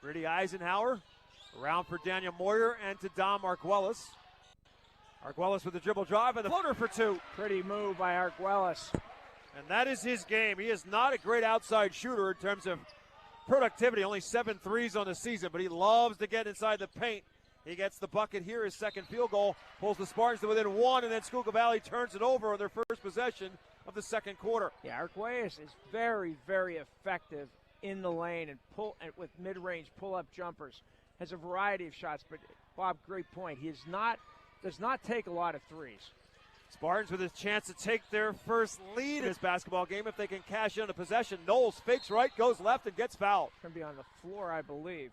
Brady Eisenhower around for Daniel Moyer and to Dom Arguelles. Arguelles with the dribble drive and the floater for 2. Pretty move by Arguelles. And that is his game. He is not a great outside shooter in terms of productivity. Only 7 threes on the season, but he loves to get inside the paint. He gets the bucket here, his second field goal. Pulls the Spartans to within 1, and then Schuylkill Valley turns it over on their first possession of the second quarter. Yeah, Arguelles is very, very effective in the lane and with mid-range pull-up jumpers. Has a variety of shots, but Bob, great point. He does not take a lot of threes. Spartans with a chance to take their first lead in this basketball game if they can cash in on the possession. Knowles fakes right, goes left, and gets fouled. Going to be on the floor, I believe.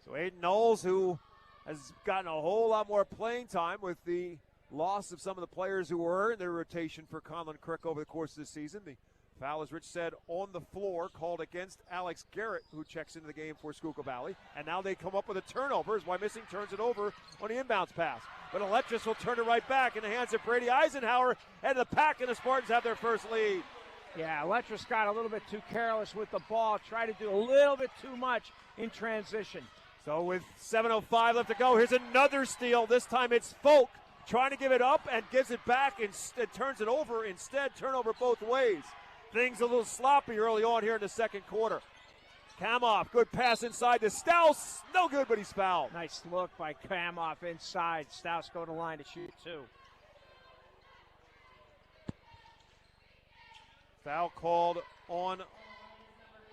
So Aiden Knowles, who has gotten a whole lot more playing time with the loss of some of the players who were in their rotation for Conlon Crick over the course of the season. The Foul, as Rich said, on the floor, called against Alex Garrett, who checks into the game for Schuylkill Valley. And now they come up with a turnover as Wyomissing turns it over on the inbounds pass. But Electris will turn it right back in the hands of Brady Eisenhower, and the Pack and the Spartans have their first lead. Yeah, Electris got a little bit too careless with the ball, tried to do a little bit too much in transition. So with 7:05 left to go, here's another steal. This time it's Folk trying to give it up and gives it back and turns it over instead. Turnover both ways. Things a little sloppy early on here in the second quarter. Kamoff, good pass inside to Staus. No good, but he's fouled. Nice look by Kamoff inside. Staus go to the line to shoot two. Foul called on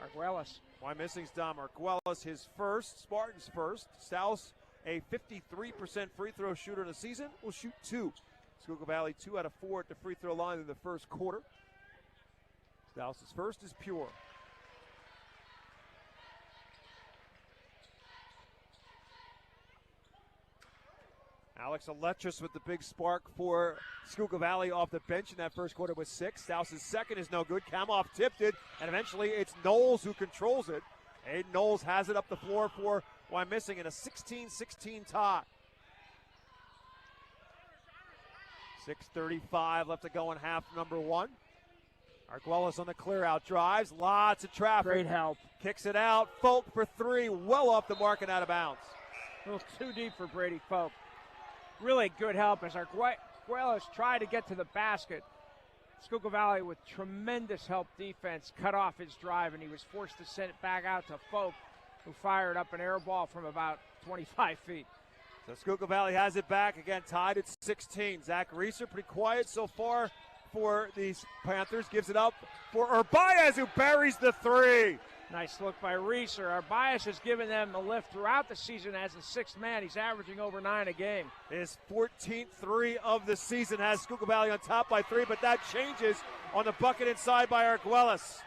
Arguelles. Wyomissing's Dom Arguelles, his first, Spartans first. Staus, a 53% free throw shooter in the season, will shoot two. Schuylkill Valley 2 out of 4 at the free throw line in the first quarter. Staus' first is pure. Alex Electris with the big spark for Schuylkill Valley off the bench in that first quarter with 6. Staus' second is no good. Kamoff tipped it, and eventually it's Knowles who controls it. Aiden Knowles has it up the floor for Wyomissing in a 16-16 tie. 6:35 left to go in half number one. Arguelles on the clear out, drives, lots of traffic. Great help. Kicks it out, Folk for three, well off the mark and out of bounds. A little too deep for Brady Folk. Really good help as Arguelles tried to get to the basket. Schuylkill Valley with tremendous help defense cut off his drive, and he was forced to send it back out to Folk, who fired up an air ball from about 25 feet. So Schuylkill Valley has it back, again tied at 16. Zach Reeser pretty quiet so far for these Panthers, gives it up for Urbias, who buries the three. Nice look by Reeser. Urbias has given them a lift throughout the season as a sixth man. He's averaging over 9 a game. His 14th three of the season has Schuylkill Valley on top by 3, but that changes on the bucket inside by Arguelles.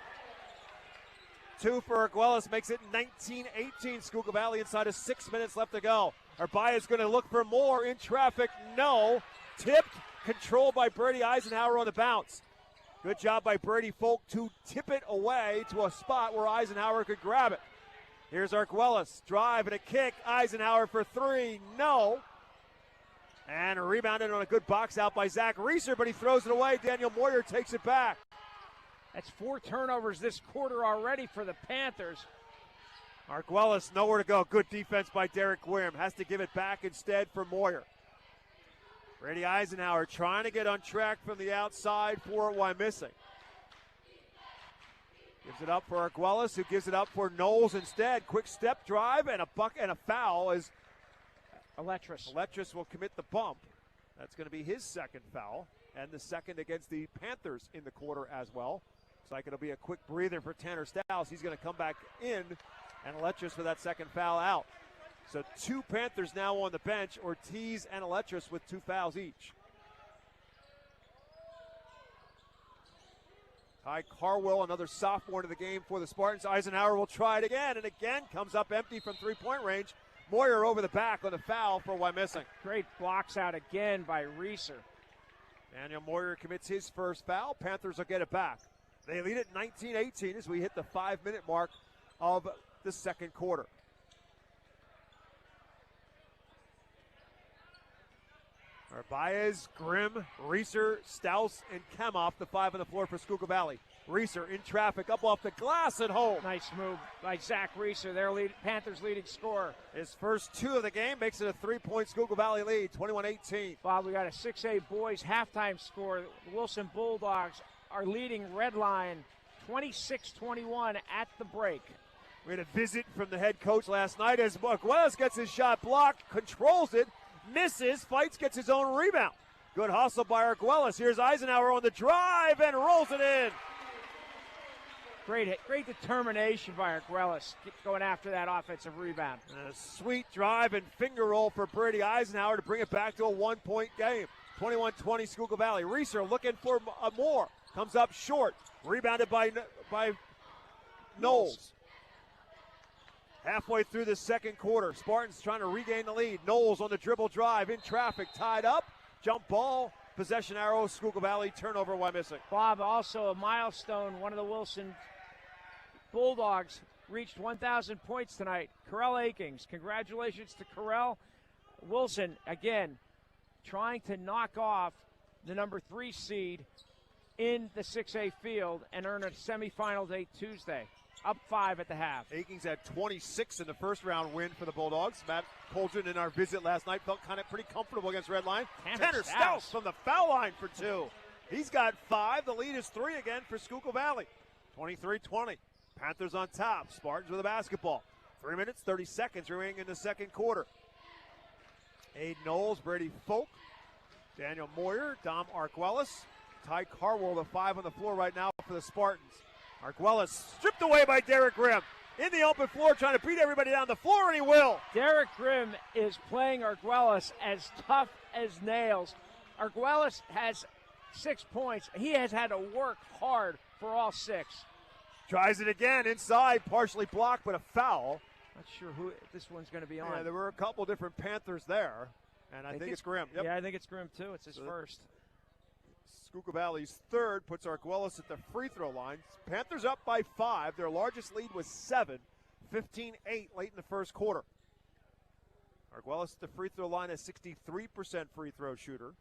2 for Arguelles makes it 19-18. Schuylkill Valley inside of 6 minutes left to go. Urbias going to look for more in traffic. No. Tipped, controlled by Brady Eisenhower on the bounce. Good job by Brady Folk to tip it away to a spot where Eisenhower could grab it. Here's Arguelles, drive and a kick. Eisenhower for three, no. And rebounded on a good box out by Zach Reeser, but he throws it away. Daniel Moyer takes it back. That's 4 turnovers this quarter already for the Panthers. Arguelles nowhere to go. Good defense by Derek Guerm. Has to give it back instead for Moyer. Brady Eisenhower trying to get on track from the outside for Wyomissing. Gives it up for Arguelles, who gives it up for Knowles instead. Quick step drive and a buck and a foul as Electris will commit the bump. That's going to be his second foul and the second against the Panthers in the quarter as well. Looks like it'll be a quick breather for Tanner Staus. He's going to come back in, and Electris for that second foul out. So 2 Panthers now on the bench, Ortiz and Electris with 2 fouls each. Ty Carwell, another sophomore to the game for the Spartans. Eisenhower will try it again, and again comes up empty from three-point range. Moyer over the back on the foul for Wyomissing. Great blocks out again by Reeser. Daniel Moyer commits his first foul. Panthers will get it back. They lead it 19-18 as we hit the 5-minute mark of the second quarter. Baez, Grimm, Reeser, Staus, and Kamoff, the 5 on the floor for Schuylkill Valley. Reeser in traffic, up off the glass at home. Nice move by Zach Reeser, their Panthers' leading scorer. His first 2 of the game makes it a 3-point Schuylkill Valley lead, 21-18. Bob, we got a 6A boys halftime score. The Wilson Bulldogs are leading Redline 26-21 at the break. We had a visit from the head coach last night as Arguelles gets his shot blocked, controls it, misses, fights, gets his own rebound. Good hustle by Arguelles. Here's Eisenhower on the drive and rolls it in. Great determination by Arguelles going after that offensive rebound. And a sweet drive and finger roll for Brady Eisenhower to bring it back to a 1-point game. 21-20 Schuylkill Valley. Reeser looking for more. Comes up short. Rebounded by Knowles. Halfway through the second quarter, Spartans trying to regain the lead. Knowles on the dribble drive in traffic, tied up. Jump ball possession arrow, Schuylkill Valley, turnover, Wyomissing. Bob, also a milestone. One of the Wilson Bulldogs reached 1,000 points tonight. Carell Akings. Congratulations to Carell. Wilson, again, trying to knock off the number 3 seed in the 6A field and earn a semifinal date Tuesday. Up 5 at the half. Akings had 26 in the first round win for the Bulldogs. Matt Coldren in our visit last night felt kind of pretty comfortable against Red Line. Tanner Stouse from the foul line for 2. He's got 5. The lead is 3 again for Schuylkill Valley. 23-20. Panthers on top. Spartans with a basketball. 3 minutes, 30 seconds remaining in the second quarter. Aiden Knowles, Brady Folk, Daniel Moyer, Dom Arquelis, Ty Carwell, the 5 on the floor right now for the Spartans. Arquelis stripped away by Derek Grimm. In the open floor, trying to beat everybody down the floor, and he will. Derek Grimm is playing Arquelis as tough as nails. Arquelis has 6 points. He has had to work hard for all 6. Tries it again inside, partially blocked, but a foul. Not sure who this one's going to be on. Yeah, there were a couple different Panthers there, and I think it's Grimm. Yep. Yeah, I think it's Grimm too. It's his first. Schuylkill Valley's third puts Arquelis at the free throw line. Panthers up by 5. Their largest lead was 7, 15-8 late in the first quarter. Arquelis at the free throw line, a 63% free throw shooter.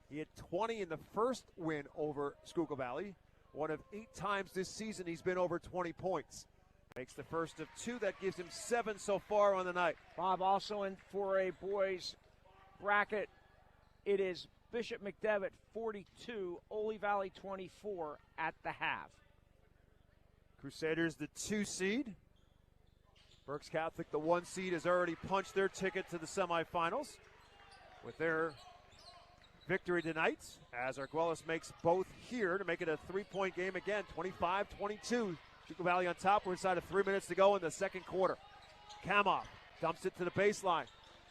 He had 20 in the first win over Schuylkill Valley. One of 8 times this season he's been over 20 points. Makes the first of 2. That gives him 7 so far on the night. Bob, also in for a boys bracket, it is Bishop McDevitt 42, Ole Valley 24 at the half. Crusaders the 2 seed. Berks Catholic, the 1 seed, has already punched their ticket to the semifinals with their victory tonight, as Arquelis makes both here to make it a 3-point game again, 25-22. Schuylkill Valley on top. We're inside of 3 minutes to go in the second quarter. Kamoff dumps it to the baseline.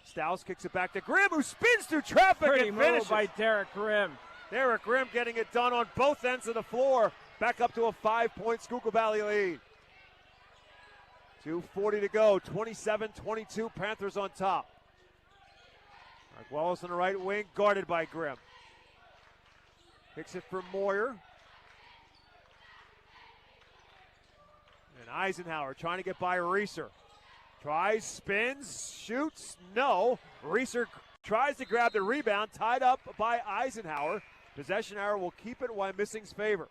Stouse kicks it back to Grimm, who spins through traffic Pretty and move finishes. by Derek Grimm. Derek Grimm getting it done on both ends of the floor. Back up to a 5-point Schuylkill Valley lead. 2:40 to go. 27-22. Panthers on top. Arquelis on the right wing, guarded by Grimm. Picks it for Moyer. And Eisenhower trying to get by Reeser. Tries, spins, shoots, no. Reeser tries to grab the rebound, tied up by Eisenhower. Possession arrow will keep it Wyomissing's favor.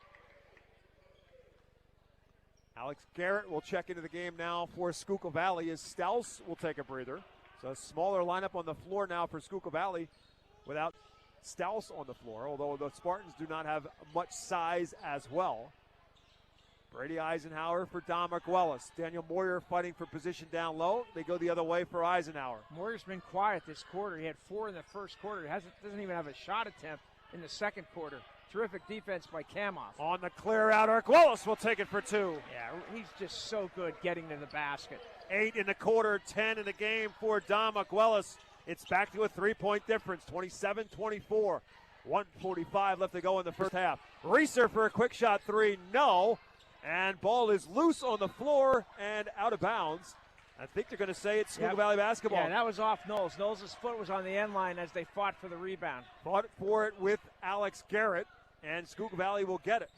Alex Garrett will check into the game now for Schuylkill Valley as Stouse will take a breather. So a smaller lineup on the floor now for Schuylkill Valley without Stouse on the floor, although the Spartans do not have much size as well. Brady Eisenhower for Dom Arquelis. Daniel Moyer fighting for position down low. They go the other way for Eisenhower. Moyer's been quiet this quarter. He had 4 in the first quarter. He doesn't even have a shot attempt in the second quarter. Terrific defense by Kamoff. On the clear out, Arquelis will take it for 2. Yeah, he's just so good getting to the basket. 8 in the quarter, 10 in the game for Dom Arquelis. It's back to a 3-point difference, 27-24. 1:45 left to go in the first half. Reeser for a quick shot 3, no. And ball is loose on the floor and out of bounds. I think they're going to say it's Schuylkill Valley basketball. Yeah, that was off Knowles. Knowles' foot was on the end line as they fought for the rebound. Fought for it with Alex Garrett, and Schuylkill Valley will get it.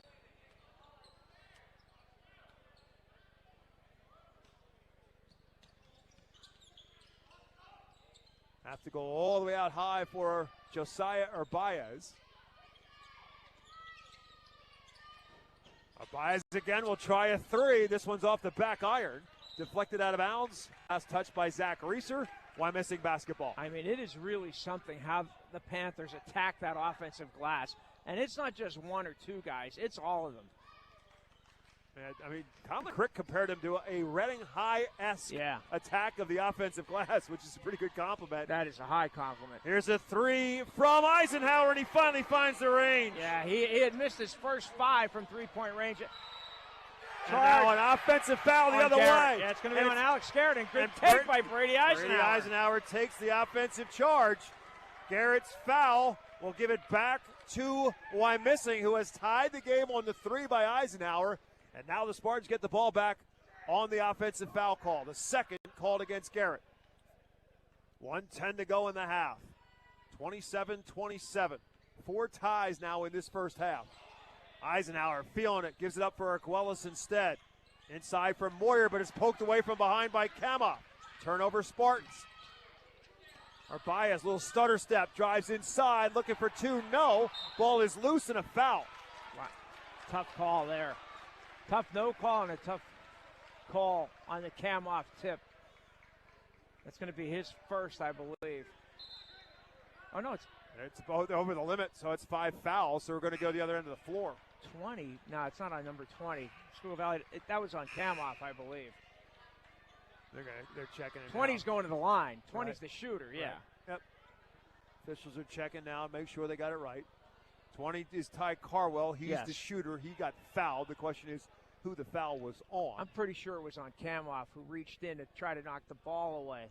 Have to go all the way out high for Josiah Urbaez. Urbaez again will try a 3. This one's off the back iron. Deflected out of bounds. Last touch by Zach Reeser. Wyomissing basketball. I mean, it is really something how the Panthers attack that offensive glass. And it's not just 1 or 2 guys. It's all of them. I mean, Colin Crick compared him to a Reading High-esque attack of the offensive glass, which is a pretty good compliment. That is a high compliment. Here's a 3 from Eisenhower, and he finally finds the range. Yeah, he had missed his first 5 from three-point range. And now an offensive foul the other way. Yeah, it's going to be on Alex Garrett, and good take by Brady Eisenhower. Brady Eisenhower takes the offensive charge. Garrett's foul will give it back to Wyomissing, who has tied the game on the 3 by Eisenhower. And now the Spartans get the ball back on the offensive foul call. The second called against Garrett. 1:10 to go in the half. 27-27. 4 ties now in this first half. Eisenhower feeling it, gives it up for Arguelles instead. Inside from Moyer, but it's poked away from behind by Kama. Turnover Spartans. Arbaez, little stutter step, drives inside, looking for 2. No. Ball is loose and a foul. Wow. Tough call there. Tough no call and a tough call on the Kamoff tip. That's going to be his first, I believe. Oh, no, it's both over the limit, so it's 5 fouls, so we're going to go to the other end of the floor. 20. No, it's not on number 20. Schuylkill Valley, that was on Kamoff, I believe. They're checking it. 20's going to the line. 20's Right. the shooter, yeah. Right. Yep. Officials are checking now, make sure they got it right. 20 is Ty Carwell. He's the shooter. He got fouled. The question is who the foul was on. I'm pretty sure it was on Kamoff, who reached in to try to knock the ball away.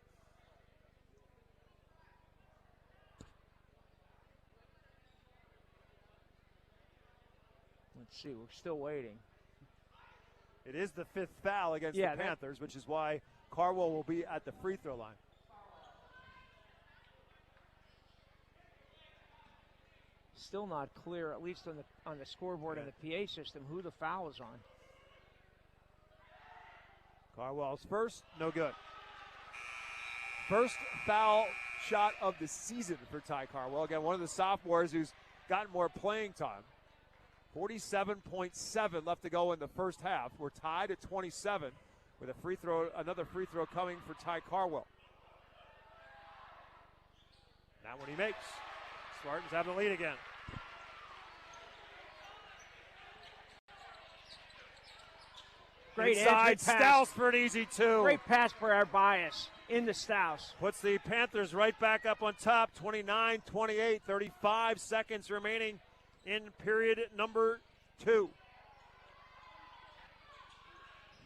Let's see. We're still waiting. It is the 5th foul against the Panthers, which is why Carwell will be at the free throw line. Still not clear, at least on the scoreboard and the PA system, who the foul is on. Carwell's first, no good. First foul shot of the season for Ty Carwell. Again, one of the sophomores who's gotten more playing time. 47.7 left to go in the first half. We're tied at 27 with a free throw, another free throw coming for Ty Carwell. That one he makes. Spartans have the lead again. Great inside, pass. Stouse for an easy 2. Great pass for Arbaez into Stouse. Puts the Panthers right back up on top, 29-28, 35 seconds remaining in period number 2.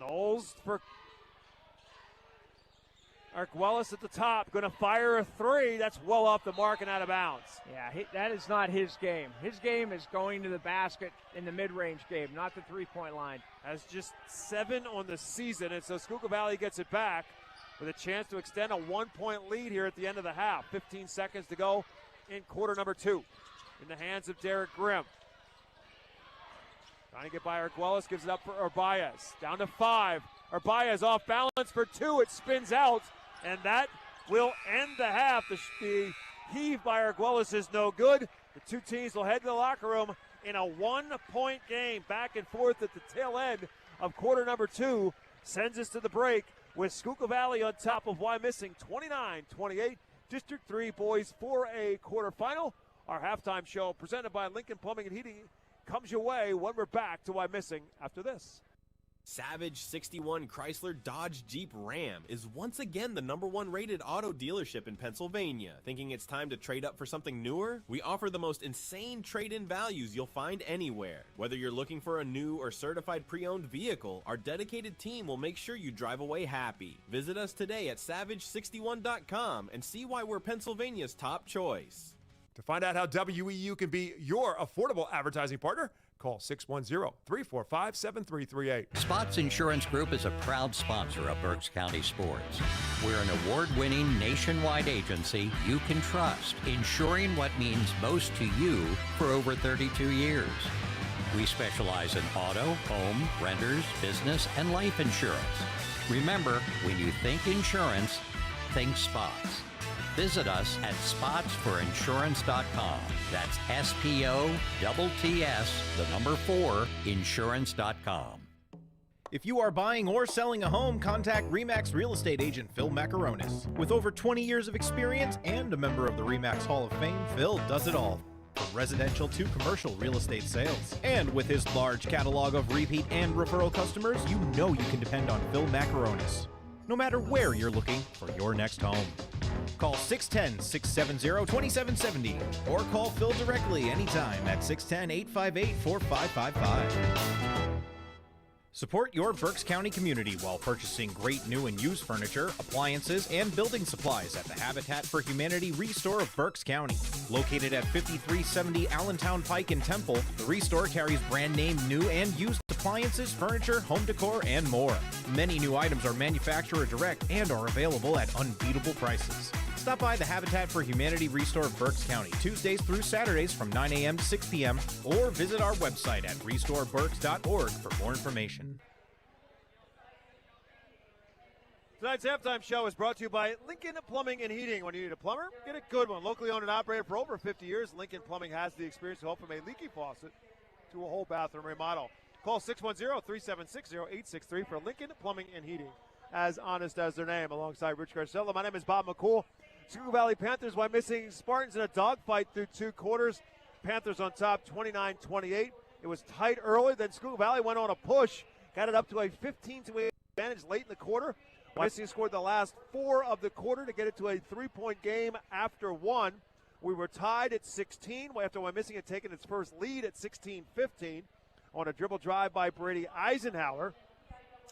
Knowles for Arguelles at the top, going to fire a 3. That's well off the mark and out of bounds. Yeah, that is not his game. His game is going to the basket in the mid-range game, not the three-point line. Has just 7 on the season, and so Schuylkill Valley gets it back with a chance to extend a 1-point lead here at the end of the half. 15 seconds to go in quarter number 2. In the hands of Derek Grimm. Trying to get by Arguelles, gives it up for Arbaez. Down to 5. Arbaez off balance for 2. It spins out, and that will end the half. The heave by Arguelles is no good. The two teams will head to the locker room in a 1-point game. Back and forth at the tail end of quarter number 2. Sends us to the break with Schuylkill Valley on top of Wyomissing 29-28. District 3 boys 4A quarterfinal. Our halftime show presented by Lincoln Plumbing and Heating comes your way when we're back to Wyomissing after this. Savage 61 Chrysler Dodge Jeep Ram is once again the #1 rated auto dealership in Pennsylvania. Thinking it's time to trade up for something newer? We offer the most insane trade-in values you'll find anywhere. Whether you're looking for a new or certified pre-owned vehicle, our dedicated team will make sure you drive away happy. Visit us today at savage61.com and see why we're Pennsylvania's top choice. To find out how WEEU can be your affordable advertising partner, call 610-345-7338. Spots Insurance Group is a proud sponsor of Berks County sports. We're an award-winning nationwide agency you can trust, insuring what means most to you for over 32 years. We specialize in auto, home, renters, business, and life insurance. Remember, when you think insurance, think Spots. Visit us at spotsforinsurance.com. That's SPOTTS4 insurance.com. If you are buying or selling a home, contact RE/MAX real estate agent Phil Macaronis. With over 20 years of experience and a member of the RE/MAX Hall of Fame, Phil does it all, from residential to commercial real estate sales. And with his large catalog of repeat and referral customers, you know you can depend on Phil Macaronis, no matter where you're looking for your next home. Call 610-670-2770 or call Phil directly anytime at 610-858-4555. Support your Berks County community while purchasing great new and used furniture, appliances, and building supplies at the Habitat for Humanity Restore of Berks County. Located at 5370 Allentown Pike in Temple, the Restore carries brand name new and used appliances, furniture, home decor, and more. Many new items are manufacturer direct and are available at unbeatable prices. Stop by the Habitat for Humanity Restore of Berks County Tuesdays through Saturdays from 9 a.m. to 6 p.m. or visit our website at restoreberks.org for more information. Tonight's halftime show is brought to you by Lincoln Plumbing and Heating. When you need a plumber, get a good one. Locally owned and operated for over 50 years, Lincoln Plumbing has the experience to help from a leaky faucet to a whole bathroom remodel. Call 610-376-0863 for Lincoln Plumbing and Heating. As honest as their name, alongside Rich Garcella. My name is Bob McCool. Schuylkill Valley Panthers, Wyomissing Spartans in a dogfight through 2 quarters. Panthers on top, 29-28. It was tight early, then Schuylkill Valley went on a push, got it up to a 15-8 advantage late in the quarter. Wyomissing scored the last 4 of the quarter to get it to a 3-point game after 1. We were tied at 16 after Wyomissing had taken its first lead at 16-15 on a dribble drive by Brady Eisenhower.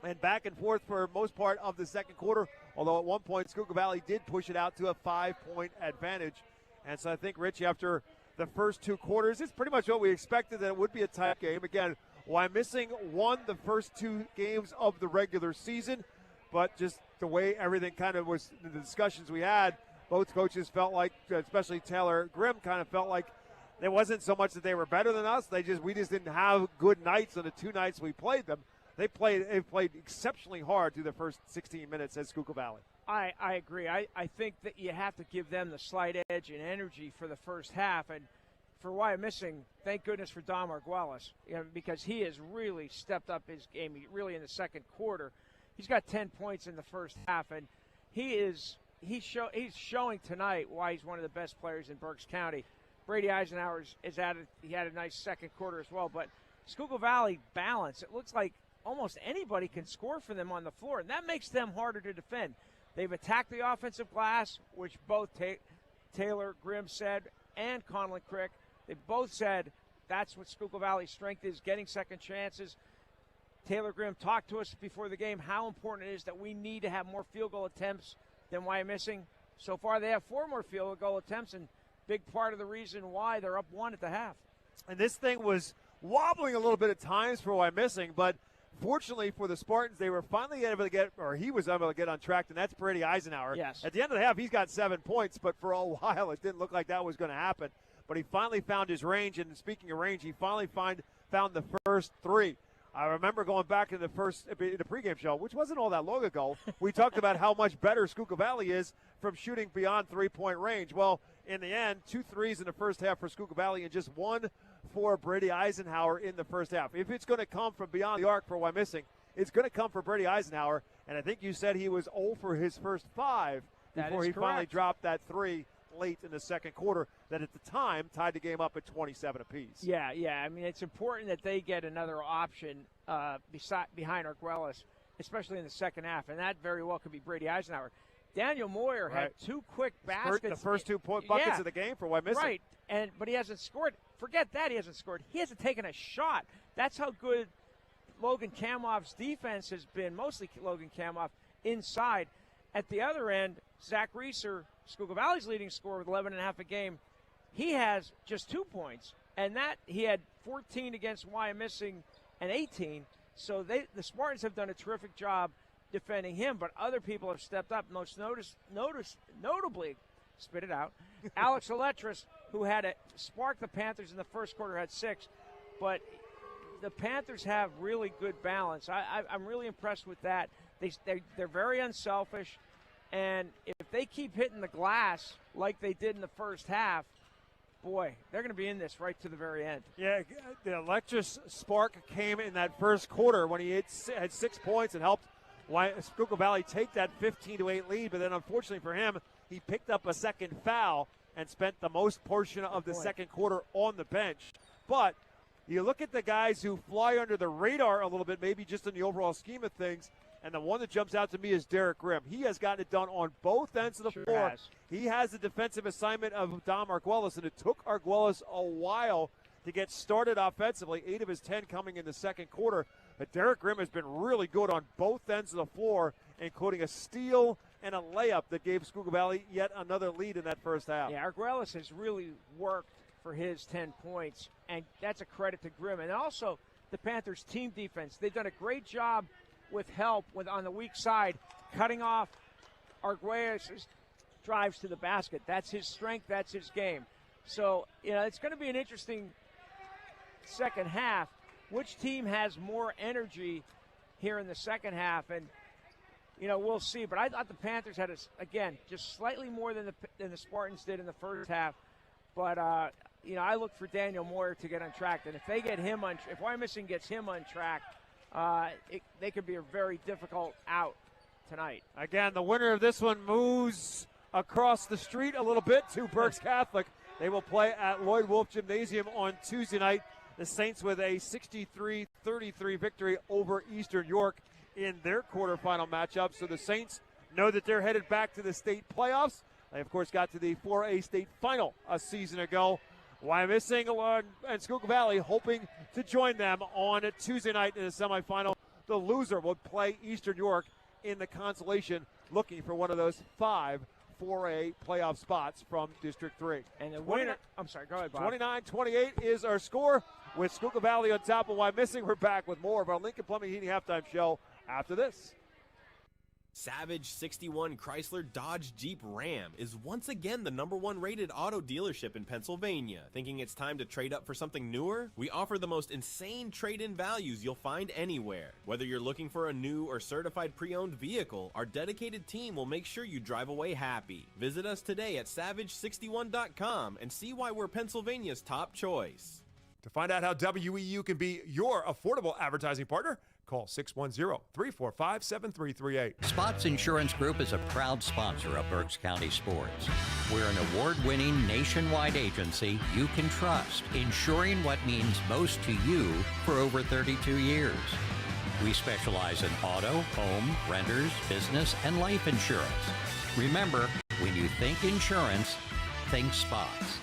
And back and forth for most part of the second quarter, although at one point Schuylkill Valley did push it out to a 5-point advantage. And so I think, Rich, after the first 2 quarters, it's pretty much what we expected, that it would be a tight game. Again, Wyomissing won the first 2 games of the regular season, but just the way everything kind of was, the discussions we had, both coaches felt like, especially Taylor Grimm, kind of felt like it wasn't so much that they were better than us. We just didn't have good nights on the 2 nights we played them. They played exceptionally hard through the first 16 minutes at Schuylkill Valley. I agree. I think that you have to give them the slight edge and energy for the first half. And for Wyomissing, thank goodness for Dom Arguelles, because he has really stepped up his game, really in the second quarter. He's got 10 points in the first half, and he's showing tonight why he's one of the best players in Berks County. Brady Eisenhower he had a nice second quarter as well. But Schuylkill Valley balance, it looks like almost anybody can score for them on the floor, and that makes them harder to defend. They've attacked the offensive glass, which both Taylor Grimm said and Conlon Crick. They both said that's what Schuylkill Valley's strength is, getting second chances. Taylor Grimm talked to us before the game how important it is that we need to have more field goal attempts than Wyomissing. So far they have 4 more field goal attempts, and big part of the reason why they're up 1 at the half. And this thing was wobbling a little bit at times for Wyomissing, but fortunately for the Spartans, they were finally able to get, or he was able to get on track, and that's Brady Eisenhower. Yes. At the end of the half, he's got 7 points, but for a while it didn't look like that was going to happen. But he finally found his range, and speaking of range, he finally found the first 3. I remember going back in the pregame show, which wasn't all that long ago, we talked about how much better Schuylkill Valley is from shooting beyond 3-point range. Well, in the end, 2 threes in the first half for Schuylkill Valley and just 1 for Brady Eisenhower in the first half. If it's going to come from beyond the arc for Wyomissing, it's going to come for Brady Eisenhower. And I think you said he was 0 for his first 5 before he finally dropped that 3 late in the second quarter that at the time tied the game up at 27 apiece. Yeah. I mean, it's important that they get another option behind Arguelles, especially in the second half, and that very well could be Brady Eisenhower. Daniel Moyer had 2 quick baskets. The first 2 buckets of the game for Wyomissing. Right, but he hasn't scored. Forget that, he hasn't scored. He hasn't taken a shot. That's how good Logan Kamoff's defense has been, mostly Logan Kamoff, inside. At the other end, Zach Reeser, Schuylkill Valley's leading scorer with 11.5 a game, he has just 2 points. And that he had 14 against Wyomissing and 18. So the Spartans have done a terrific job defending him, but other people have stepped up. Most notably, spit it out, Alex Eletris, who had sparked the Panthers in the first quarter, had 6. But the Panthers have really good balance. I'm really impressed with that. They're very unselfish, and if they keep hitting the glass like they did in the first half, boy, they're going to be in this right to the very end. Yeah, the Electris spark came in that first quarter when he had 6 points and helped Schuylkill Valley take that 15-8 lead. But then, unfortunately for him, he picked up a second foul and spent the most portion of the second quarter on the bench. But you look at the guys who fly under the radar a little bit, maybe just in the overall scheme of things, and the one that jumps out to me is Derek Grimm. He has gotten it done on both ends of the floor. He has the defensive assignment of Dom Arguelles, and it took Arguelles a while to get started offensively, 8 of his 10 coming in the second quarter. But Derek Grimm has been really good on both ends of the floor, including a steal and a layup that gave Schuylkill Valley yet another lead in that first half. Yeah, Arguelles has really worked for his 10 points, and that's a credit to Grimm. And also the Panthers' team defense. They've done a great job with help on the weak side, cutting off Arguelles' drives to the basket. That's his strength. That's his game. So, it's going to be an interesting second half. Which team has more energy here in the second half? And, we'll see. But I thought the Panthers had, again, just slightly more than the Spartans did in the first half. But, I look for Daniel Moyer to get on track. And if they get him if Wyomissing gets him on track, they could be a very difficult out tonight. Again, the winner of this one moves across the street a little bit to Berks Catholic. They will play at Lloyd Wolf Gymnasium on Tuesday night. The Saints with a 63-33 victory over Eastern York in their quarterfinal matchup. So the Saints know that they're headed back to the state playoffs. They, of course, got to the 4A state final a season ago. Wyomissing and Schuylkill Valley hoping to join them on a Tuesday night in the semifinal. The loser will play Eastern York in the consolation, looking for one of those 5 4A playoff spots from District 3. And the winner, I'm sorry, go ahead, Bob. 29-28 is our score. With Schuylkill Valley on top of Wyomissing, we're back with more of our Lincoln Plumbing Heating Halftime Show after this. Savage 61 Chrysler Dodge Jeep Ram is once again the #1 rated auto dealership in Pennsylvania. Thinking it's time to trade up for something newer? We offer the most insane trade-in values you'll find anywhere. Whether you're looking for a new or certified pre-owned vehicle, our dedicated team will make sure you drive away happy. Visit us today at savage61.com and see why we're Pennsylvania's top choice. To find out how WEEU can be your affordable advertising partner, call 610-345-7338. Spots Insurance Group is a proud sponsor of Berks County sports. We're an award-winning nationwide agency you can trust, insuring what means most to you for over 32 years. We specialize in auto, home, renters, business, and life insurance. Remember, when you think insurance, think Spots.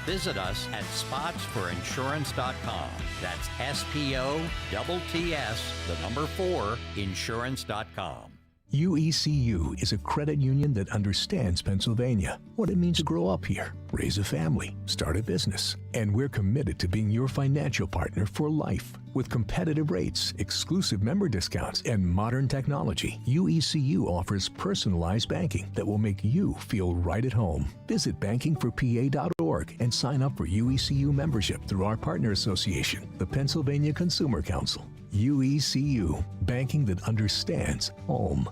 Visit us at spotsforinsurance.com. That's SPOTTS4 insurance.com. UECU is a credit union that understands Pennsylvania, what it means to grow up here, raise a family, start a business. And we're committed to being your financial partner for life. With competitive rates, exclusive member discounts, and modern technology, UECU offers personalized banking that will make you feel right at home. Visit bankingforpa.org and sign up for UECU membership through our partner association, the Pennsylvania Consumer Council. UECU, banking that understands home.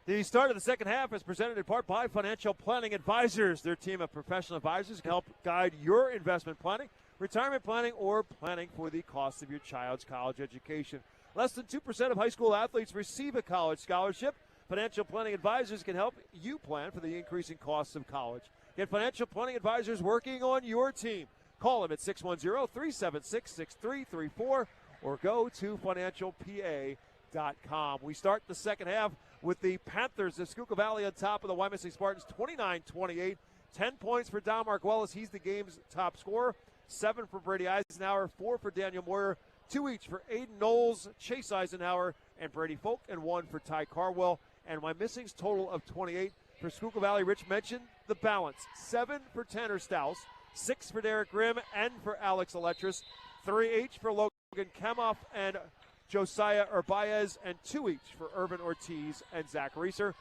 The start of the second half is presented in part by Financial Planning Advisors. Their team of professional advisors can help guide your investment planning, retirement planning, or planning for the cost of your child's college education. Less than 2% of high school athletes receive a college scholarship. Financial Planning Advisors can help you plan for the increasing costs of college. Get Financial Planning Advisors working on your team. Call them at 610-376-6334 or go to financialpa.com. We start the second half with the Panthers of Schuylkill Valley on top of the Wyomissing Spartans, 29-28. 10 points for Don Marguelis. He's the game's top scorer. 7 for Brady Eisenhower, 4 for Daniel Moyer, 2 each for Aiden Knowles, Chase Eisenhower, and Brady Folk, and 1 for Ty Carwell. And Wyomissing's total of 28 for Schuylkill Valley. Rich mentioned the balance. 7 for Tanner Stouse, 6 for Derek Grimm and for Alex Eletris, 3 each for Logan Kemoff and Josiah Urbaez, and 2 each for Irvin Ortiz and Zach Reeser.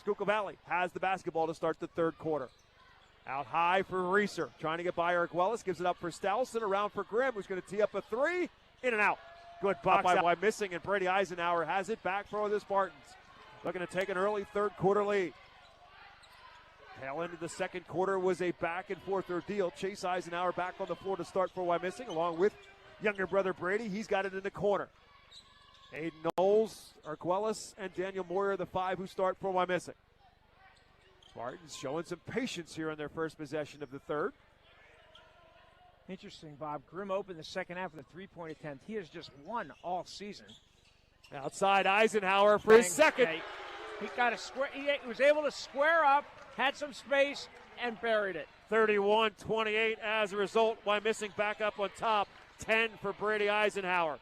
Schuylkill Valley has the basketball to start the third quarter. Out high for Reeser, trying to get by Arguelles, gives it up for Stouse, and around for Grimm, who's going to tee up a 3, in and out. Good box by Wyomissing, and Brady Eisenhower has it back for the Spartans. Looking to take an early third quarter lead. Tail end of the second quarter was a back-and-forth ordeal. Chase Eisenhower back on the floor to start for Wyomissing, along with younger brother Brady. He's got it in the corner. Aiden Knowles, Arguelles, and Daniel Moyer, the 5 who start for Wyomissing. Spartans showing some patience here on their first possession of the third. Interesting, Bob. Grimm opened the second half with a three-point attempt. He has just won all season. Outside Eisenhower for his second. He got a square. He was able to square up, had some space, and buried it. 31-28 as a result. Wyomissing back up on top. 10 for Brady Eisenhower.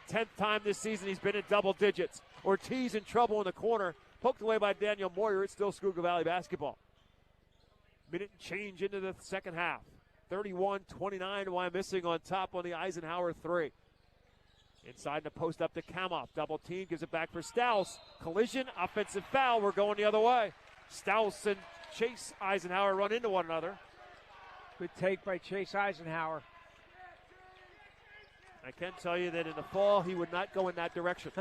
10th time this season he's been in double digits. Ortiz in trouble in the corner. Poked away by Daniel Moyer. It's still Schuylkill Valley basketball. Minute and change into the second half. 31-29, Wyomissing on top on the Eisenhower 3. Inside the post up to Kamoff. Double team, gives it back for Stouse. Collision, offensive foul. We're going the other way. Stouse and Chase Eisenhower run into one another. Good take by Chase Eisenhower. I can tell you that in the fall, he would not go in that direction.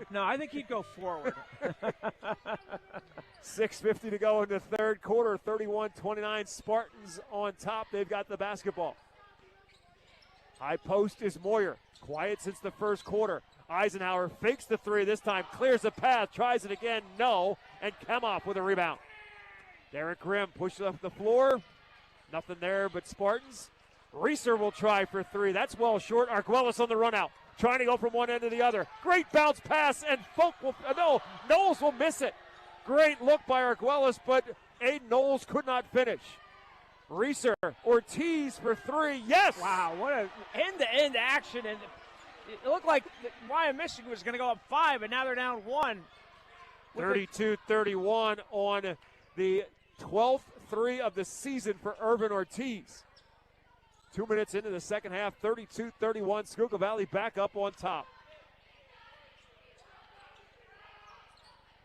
No, I think he'd go forward. 6:50 to go in the third quarter. 31-29 Spartans on top. They've got the basketball. High post is Moyer. Quiet since the first quarter. Eisenhower fakes the three this time. Clears the path. Tries it again. No. And Kemoff with a rebound. Derek Grimm pushes up the floor. Nothing there but Spartans. Reeser will try for three. That's well short. Arguelles on the run out. Trying to go from one end to the other. Great bounce pass, and Knowles will miss it. Great look by Arguelles, but Aiden Knowles could not finish. Reeser, Ortiz for three. Yes! Wow, what a end-to-end action. And it looked like Wyomissing was going to go up 5, and now they're down 1. 32-31 on the 12th three of the season for Irvin Ortiz. 2 minutes into the second half, 32-31. Schuylkill Valley back up on top.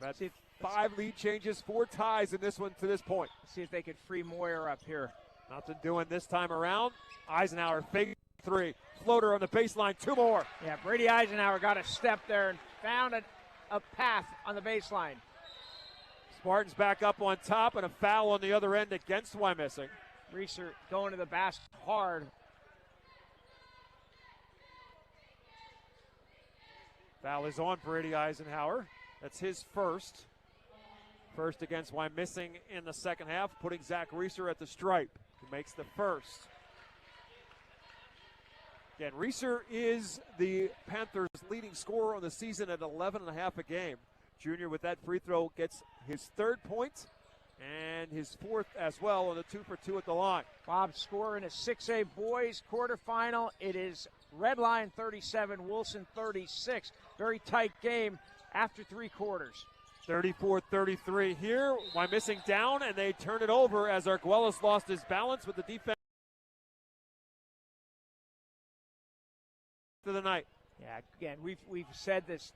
That's 5 lead changes, 4 ties in this one to this point. See if they could free Moyer up here. Nothing doing this time around. Eisenhower fake three. Floater on the baseline, 2 more. Yeah, Brady Eisenhower got a step there and found a path on the baseline. Spartans back up on top, and a foul on the other end against Wyomissing. Reeser going to the basket hard. Foul is on Brady Eisenhower. That's his first. First against Wyomissing in the second half, putting Zach Reeser at the stripe, who makes the first. Again, Reeser is the Panthers' leading scorer on the season at 11.5 a game. Junior with that free throw gets his 3rd point and his 4th as well on the 2 for 2 at the line. Bob score in a 6A boys quarterfinal. It is Redline 37, Wilson 36. Very tight game after 3 quarters. 34-33 here. Wyomissing down, and they turn it over as Arguelles lost his balance with the defense to the night. Yeah, again, we've said this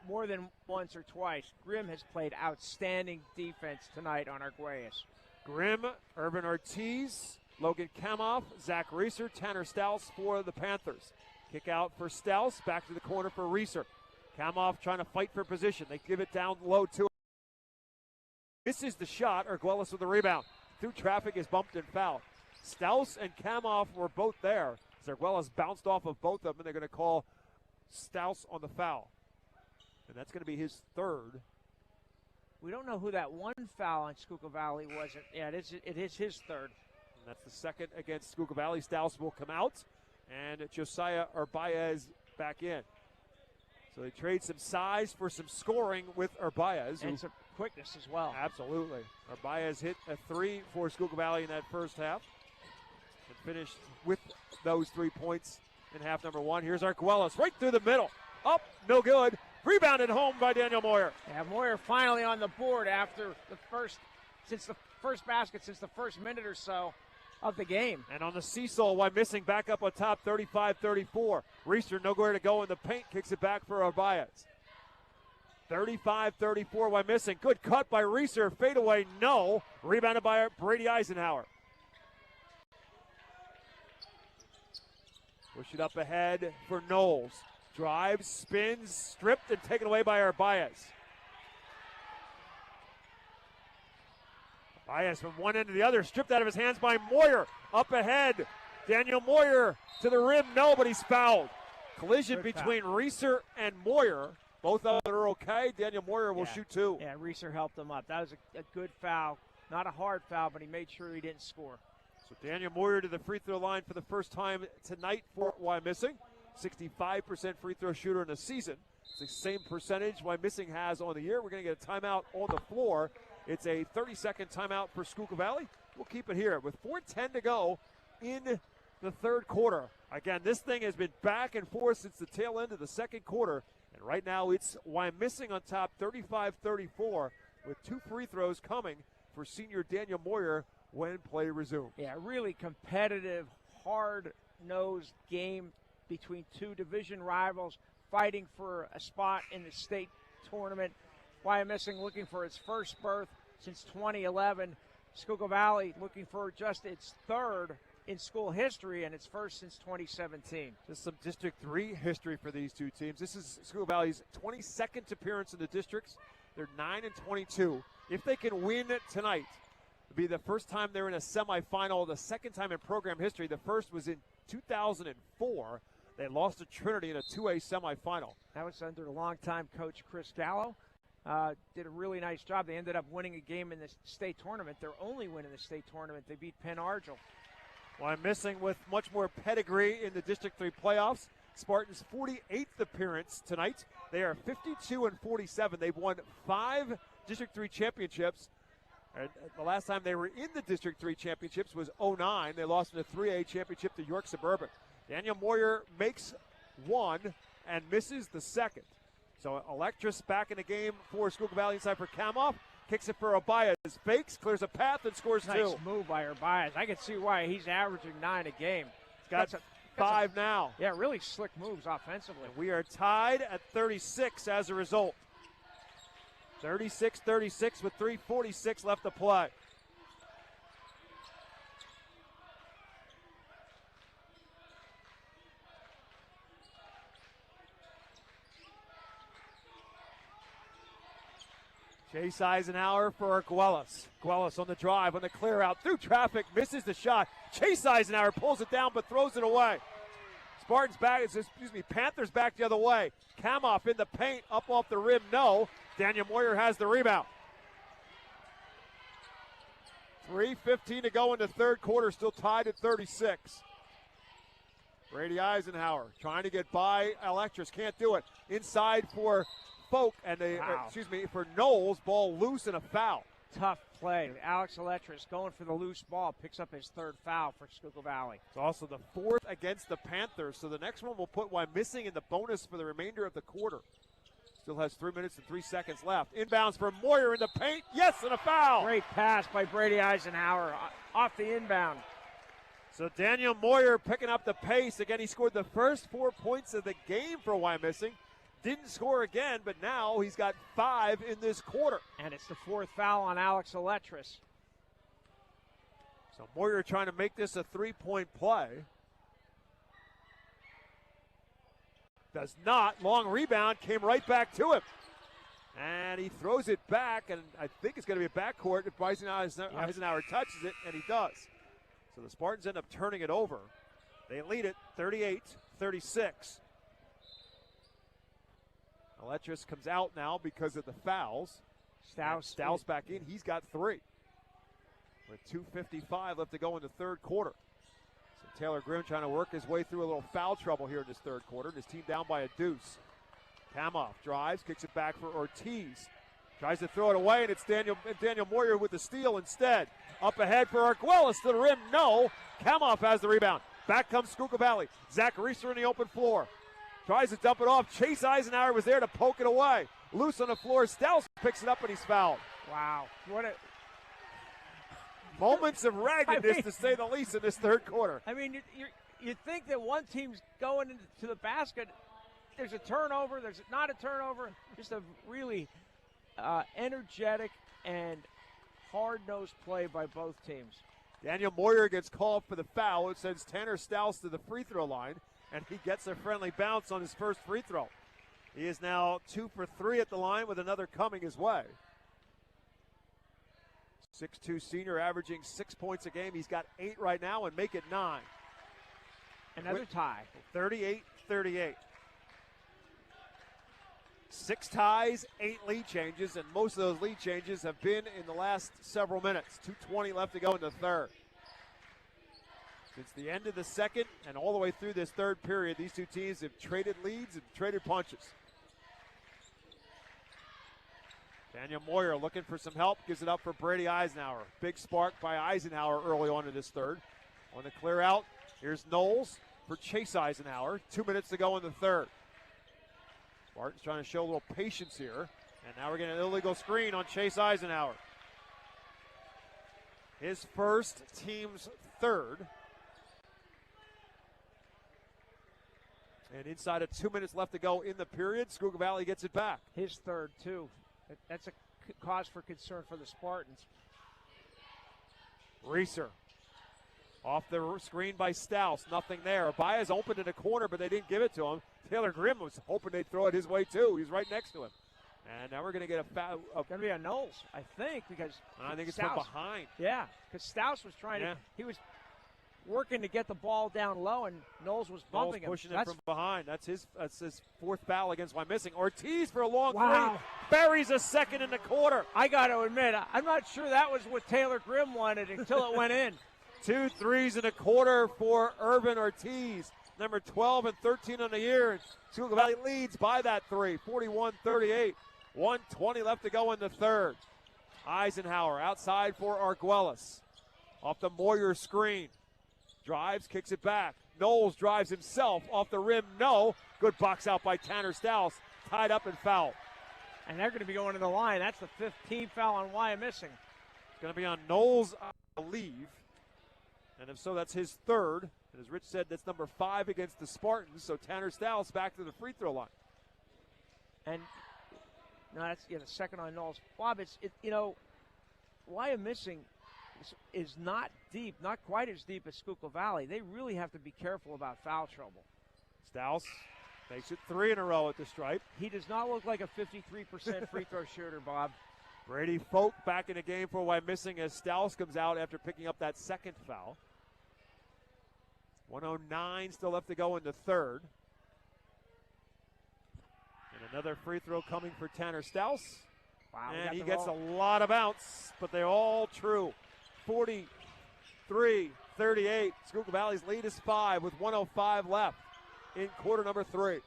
more than once or twice. Grimm has played outstanding defense tonight on Arguelles. Grimm, Irvin Ortiz, Logan Kemoff, Zach Reeser, Tanner Stouse for the Panthers. Kick out for Stouse, back to the corner for Reeser. Kemoff trying to fight for position. They give it down low to him. Misses the shot. Arguelles with the rebound. Through traffic is bumped and fouled. Stouse and Kemoff were both there. Arguelles bounced off of both of them, and they're going to call Stouse on the foul. And that's going to be his 3rd. We don't know who that one foul on Schuylkill Valley was. Yeah, it is his 3rd. And that's the 2nd against Schuylkill Valley. Stouse will come out, and Josiah Urbaez back in. So they trade some size for some scoring with Urbaez. And some quickness as well. Absolutely. Urbaez hit a 3 for Schuylkill Valley in that first half and finished with those 3 points in half number 1. Here's Arguelles right through the middle. Up, no good. Rebounded home by Daniel Moyer. Yeah, Moyer finally on the board after the first basket since the first minute or so of the game. And on the seesaw, Wyomissing back up on top, 35-34. Reeser nowhere to go in the paint, kicks it back for Urbaez. 35-34, Wyomissing. Good cut by Reeser, fadeaway, no. Rebounded by Brady Eisenhower. Push it up ahead for Knowles. Drives, spins, stripped, and taken away by Urbaez. Urbaez from one end to the other, stripped out of his hands by Moyer. Up ahead, Daniel Moyer to the rim, no, but he's fouled. Collision between Reeser and Moyer. Both of them are okay. Daniel Moyer will shoot 2. Yeah, Reeser helped him up. That was a good foul. Not a hard foul, but he made sure he didn't score. So Daniel Moyer to the free throw line for the first time tonight for Wyomissing. 65% free throw shooter in the season. It's the same percentage Wyomissing has on the year. We're going to get a timeout on the floor. It's a 30-second timeout for Schuylkill Valley. We'll keep it here with 4:10 to go in the third quarter. Again, this thing has been back and forth since the tail end of the second quarter. And right now it's Wyomissing on top, 35-34, with 2 free throws coming for senior Daniel Moyer when play resumes. Yeah, really competitive, hard-nosed game between 2 division rivals fighting for a spot in the state tournament. Wyomissing looking for its first berth since 2011. Schuylkill Valley looking for just its third in school history and its first since 2017. Just some District 3 history for these two teams. This is Schuylkill Valley's 22nd appearance in the districts. They're 9-22. If they can win tonight, it'll be the first time they're in a semifinal, the second time in program history. The first was in 2004. They lost to Trinity in a 2A semifinal. That was under longtime coach Chris Gallo. Did a really nice job. They ended up winning a game in the state tournament. Their only win in the state tournament. They beat Penn Argyl. Wyomissing with much more pedigree in the District 3 playoffs. Spartans' 48th appearance tonight. They are 52-47. They've won 5 District 3 championships. And the last time they were in the District 3 championships was 2009. They lost in a 3A championship to York Suburban. Daniel Moyer makes one and misses the second. So Electris back in the game for Schuylkill Valley inside for Kamoff. Kicks it for Obias. Fakes, clears a path, and scores 2. Nice move by Obias. I can see why he's averaging 9 a game. He's got 5 now. Yeah, really slick moves offensively. And we are tied at 36 as a result. 36-36 with 3:46 left to play. Chase Eisenhower for Guelis. Guelis on the drive, on the clear out, through traffic, misses the shot. Chase Eisenhower pulls it down but throws it away. Spartans back, Panthers back the other way. Kamoff in the paint, up off the rim, no. Daniel Moyer has the rebound. 3:15 to go in the third quarter, still tied at 36. Brady Eisenhower trying to get by Electris, can't do it. Inside for Folk, and for Knowles, ball loose and a foul. Tough play. Alex Electris going for the loose ball, picks up his third foul for Schuylkill Valley. It's also the 4th against the Panthers, so the next one will put Wyomissing in the bonus for the remainder of the quarter. Still has 3 minutes and 3 seconds left. Inbounds for Moyer in the paint. Yes, and a foul. Great pass by Brady Eisenhower off the inbound. So Daniel Moyer picking up the pace. Again, he scored the first 4 points of the game for Wyomissing. Didn't score again, but now he's got 5 in this quarter. And it's the 4th foul on Alex Electris. So Moyer trying to make this a 3-point play. Does not. Long rebound, came right back to him. And he throws it back, and I think it's going to be a backcourt if Eisenhower touches it, and he does. So the Spartans end up turning it over. They lead it 38-36. Electris comes out now because of the fouls. Stouse back in. He's got 3. With 2:55 left to go in the third quarter. So Taylor Grimm trying to work his way through a little foul trouble here in this third quarter. And his team down by a deuce. Kamoff drives, kicks it back for Ortiz. Tries to throw it away, and it's Daniel Moyer with the steal instead. Up ahead for Arguelles to the rim. No. Kamoff has the rebound. Back comes Schuylkill Valley. Zach Reeser in the open floor. Tries to dump it off. Chase Eisenhower was there to poke it away. Loose on the floor. Stouse picks it up, and he's fouled. Wow. What a moments of raggedness, to say the least, in this third quarter. I mean, you think that one team's going into the basket. There's a turnover. There's not a turnover. Just a really energetic and hard-nosed play by both teams. Daniel Moyer gets called for the foul. It sends Tanner Stouse to the free throw line, and he gets a friendly bounce on his first free throw. He is now 2 for 3 at the line with another coming his way. 6'2 senior averaging 6 points a game. He's got 8 right now and make it 9. Another tie. 38-38. 6 ties, 8 lead changes, and most of those lead changes have been in the last several minutes. 2:20 left to go in the third. Since the end of the second and all the way through this third period, these two teams have traded leads and traded punches. Daniel Moyer looking for some help, gives it up for Brady Eisenhower. Big spark by Eisenhower early on in this third. On the clear out, here's Knowles for Chase Eisenhower. 2 minutes to go in the third. Spartans trying to show a little patience here. And now we're getting an illegal screen on Chase Eisenhower. His first, team's third. And inside of 2 minutes left to go in the period, Schuylkill Valley gets it back. His third, too. That's a cause for concern for the Spartans. Reeser off the screen by Stouse. Nothing there. Baez opened in a corner, but they didn't give it to him. Taylor Grimm was hoping they'd throw it his way, too. He's right next to him. And now we're going to get a foul. Going to be a Knowles, I think, because I think it's Stouse, from behind. Yeah, because Stouse was trying to. He was working to get the ball down low, and Knowles was bumping him. Pushing it from behind. That's his fourth foul against Wyomissing. Ortiz for a long wow. three. Buries a second in the quarter. I got to admit, I'm not sure that was what Taylor Grimm wanted until it went in. 2 threes in a quarter for Irvin Ortiz. Number 12 and 13 on the year. Schuylkill Valley leads by that three, 41-38. 1:20 left to go in the third. Eisenhower outside for Arguelles. Off the Moyer screen. Drives, kicks it back. Knowles drives himself off the rim. No. Good box out by Tanner Stouse. Tied up and fouled. And they're going to be going to the line. That's the 15th foul on Wyomissing. It's going to be on Knowles, I believe. And if so, that's his third. And as Rich said, that's number 5 against the Spartans. So Tanner Stouse back to the free throw line. And no, that's the second on Knowles. Bob, Wyomissing is not deep, not quite as deep as Schuylkill Valley. They really have to be careful about foul trouble. Stouse makes it 3 in a row at the stripe. He does not look like a 53% free throw shooter, Bob. Brady Folk back in the game for Wyomissing as Stouse comes out after picking up that second foul. 109 still left to go in the third. And another free throw coming for Tanner Stouse. Wow, and he gets a lot of bounce, but they're all true. 43-38. Schuylkill Valley's lead is 5 with 1:05 left in quarter number 3.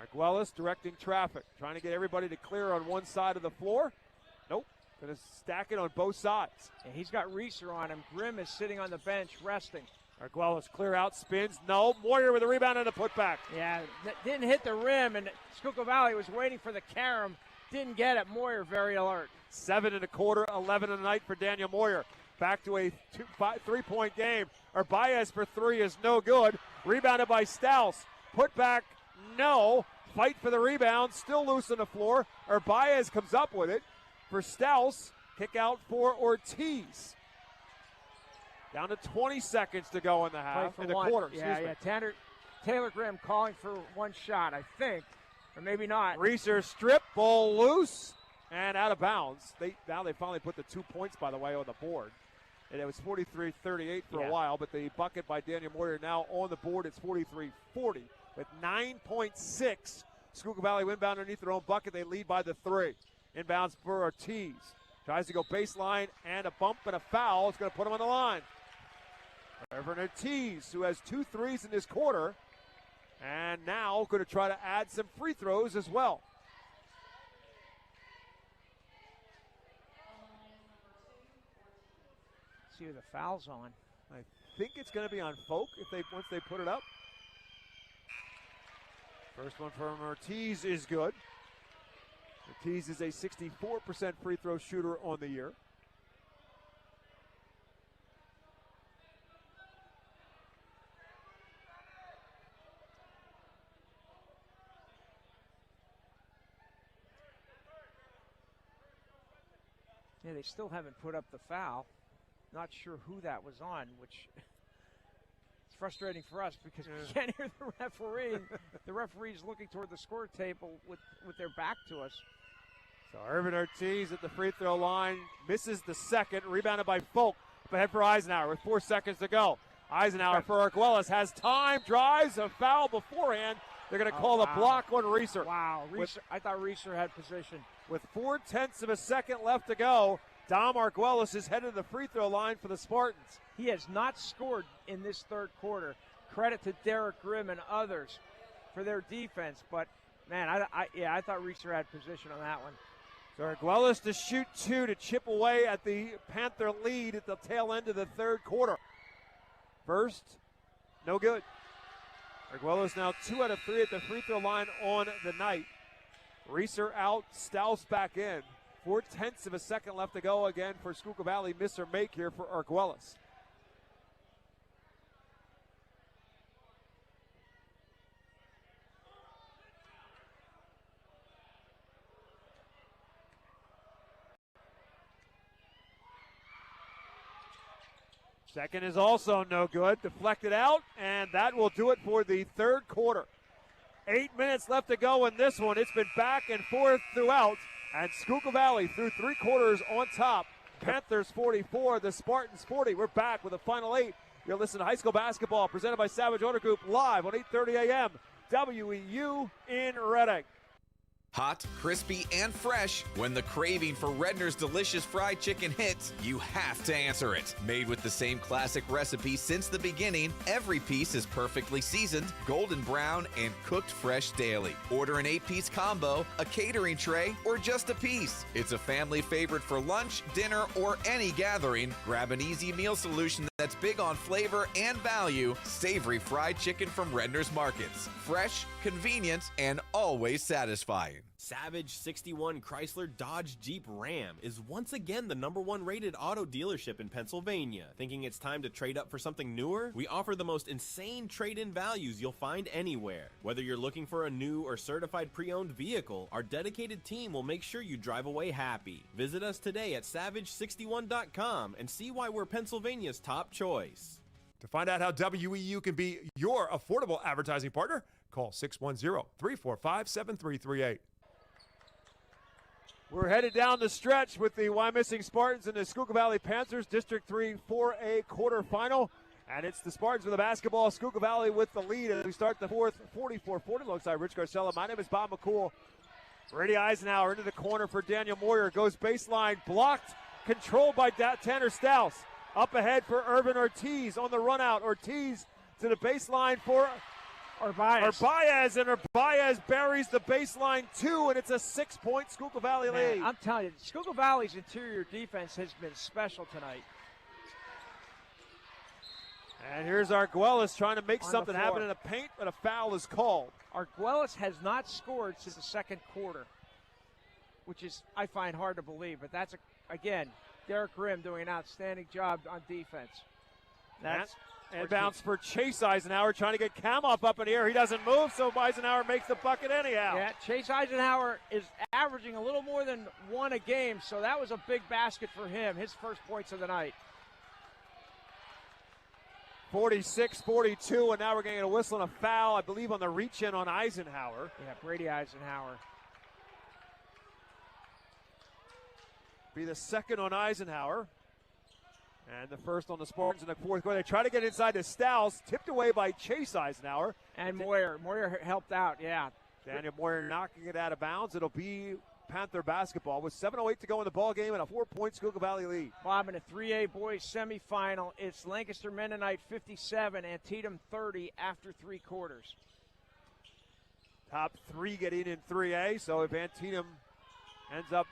Arguelles directing traffic, trying to get everybody to clear on one side of the floor. Nope, going to stack it on both sides. And he's got Reeser on him. Grimm is sitting on the bench resting. Arguelles clear out, spins. No, Moyer with a rebound and a putback. Yeah, didn't hit the rim, and Schuylkill Valley was waiting for the carom. Didn't get it. Moyer very alert. 7 in a quarter, 11 a night for Daniel Moyer. Back to a 3-point game. Baez for 3 is no good. Rebounded by Stouse. Put back, no. Fight for the rebound, still loose on the floor. Baez comes up with it for Stouse. Kick out for Ortiz. Down to 20 seconds to go in the half, in the quarter. Yeah. Taylor Grimm calling for one shot, I think, or maybe not. Reeser strip, ball loose, and out of bounds. Now they finally put the 2 points, by the way, on the board. And it was 43-38 for a while, but the bucket by Daniel Moyer now on the board. It's 43-40 with 9.6. Schuylkill Valley inbound underneath their own bucket. They lead by the 3. Inbounds for Ortiz. Tries to go baseline, and a bump and a foul. It's going to put him on the line. Irvin Ortiz, who has 2 threes in this quarter, and now going to try to add some free throws as well. See who the foul's on. I think it's going to be on Folk once they put it up. First one from Ortiz is good. Ortiz is a 64% free throw shooter on the year. Yeah, they still haven't put up the foul. Not sure who that was on, which is frustrating for us because we can't hear the referee. The referee's looking toward the score table with their back to us. So Irvin Ortiz at the free throw line misses the second, rebounded by Folk. Up ahead for Eisenhower with 4 seconds to go. Eisenhower for Arguelles has time, drives, a foul beforehand. They're going to call a block on Reeser. Wow, I thought Reeser had position. With 0.4 of a second left to go, Dom Arguelles is headed to the free throw line for the Spartans. He has not scored in this third quarter. Credit to Derek Grimm and others for their defense. But, man, I thought Reeser had position on that one. So Arguelles to shoot 2 to chip away at the Panther lead at the tail end of the third quarter. First, no good. Arguelles now 2 out of 3 at the free throw line on the night. Reeser out, Stouse back in. 0.4 of a second left to go again for Schuylkill Valley. Miss or make here for Arguelles. Second is also no good. Deflected out, and that will do it for the third quarter. 8 minutes left to go in this one. It's been back and forth throughout, and Schuylkill Valley through 3 quarters on top. Panthers 44, the Spartans 40. We're back with the final 8. You're listening to High School Basketball presented by Savage Auto Group live on 8:30 a.m. WEU in Reading. Hot, crispy, and fresh. When the craving for Redner's delicious fried chicken hits, you have to answer it. Made with the same classic recipe since the beginning, every piece is perfectly seasoned, golden brown, and cooked fresh daily. Order an 8-piece combo, a catering tray, or just a piece. It's a family favorite for lunch, dinner, or any gathering. Grab an easy meal solution that's big on flavor and value. Savory fried chicken from Redner's Markets. Fresh, convenient, and always satisfying. Savage 61 Chrysler Dodge Jeep Ram is once again the #1 rated auto dealership in Pennsylvania. Thinking it's time to trade up for something newer? We offer the most insane trade-in values you'll find anywhere. Whether you're looking for a new or certified pre-owned vehicle, our dedicated team will make sure you drive away happy. Visit us today at savage61.com and see why we're Pennsylvania's top choice. To find out how WEU can be your affordable advertising partner, call 610-345-7338. We're headed down the stretch with the Wyomissing Spartans and the Schuylkill Valley Panthers, District 3 4A quarterfinal. And it's the Spartans with the basketball, Schuylkill Valley with the lead as we start the fourth, 44-40 alongside Rich Garcella. My name is Bob McCool. Brady Eisenhower into the corner for Daniel Moyer. Goes baseline, blocked, controlled by Tanner Stouse. Up ahead for Irvin Ortiz on the run out. Ortiz to the baseline for Arbaez, and Arbaez buries the baseline 2, and it's a 6-point Schuylkill Valley lead. I'm telling you, Schuylkill Valley's interior defense has been special tonight. And here's Arguelles trying to make something happen in the paint, but a foul is called. Arguelles has not scored since the second quarter, which is, I find, hard to believe. But that's, again, Derek Grimm doing an outstanding job on defense. That's inbounds for Chase Eisenhower, trying to get Kamoff up in the air. He doesn't move, so Eisenhower makes the bucket anyhow. Yeah, Chase Eisenhower is averaging a little more than 1 a game, so that was a big basket for him, his first points of the night. 46-42, and now we're getting a whistle and a foul, I believe, on the reach-in on Eisenhower. Yeah, Brady Eisenhower. Be the second on Eisenhower. And the first on the Spartans in the fourth quarter. They try to get inside to Stouse, tipped away by Chase Eisenhower. And Moyer. Moyer helped out, yeah. Daniel Moyer knocking it out of bounds. It'll be Panther basketball with 7:08 to go in the ball game and a 4-point Schuylkill Valley lead. Bob, in a 3A boys semifinal, it's Lancaster Mennonite 57, Antietam 30 after 3 quarters. Top 3 getting in 3A, so if Antietam ends up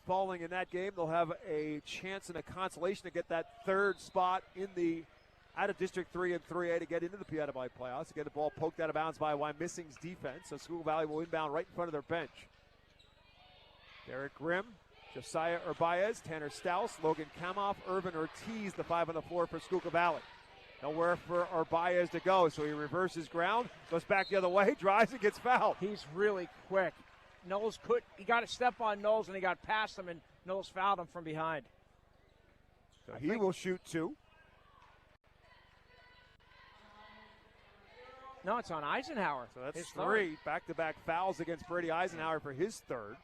falling in that game, they'll have a chance and a consolation to get that third spot in the out of District 3 and 3A to get into the PIAA playoffs. Again, the ball poked out of bounds by Wyomissing's defense, so Schuylkill Valley will inbound right in front of their bench. Derek Grimm, Josiah Arbaez, Tanner Stouse, Logan Kamoff, Irvin Ortiz, the 5 on the floor for Schuylkill Valley. Nowhere for Arbaez to go, so he reverses ground, goes back the other way, drives and gets fouled. He's really quick. Knowles he got a step on Knowles and he got past him, and Knowles fouled him from behind. So he will shoot 2. No, it's on Eisenhower. So that's his 3. Third. Back-to-back fouls against Brady Eisenhower for his third.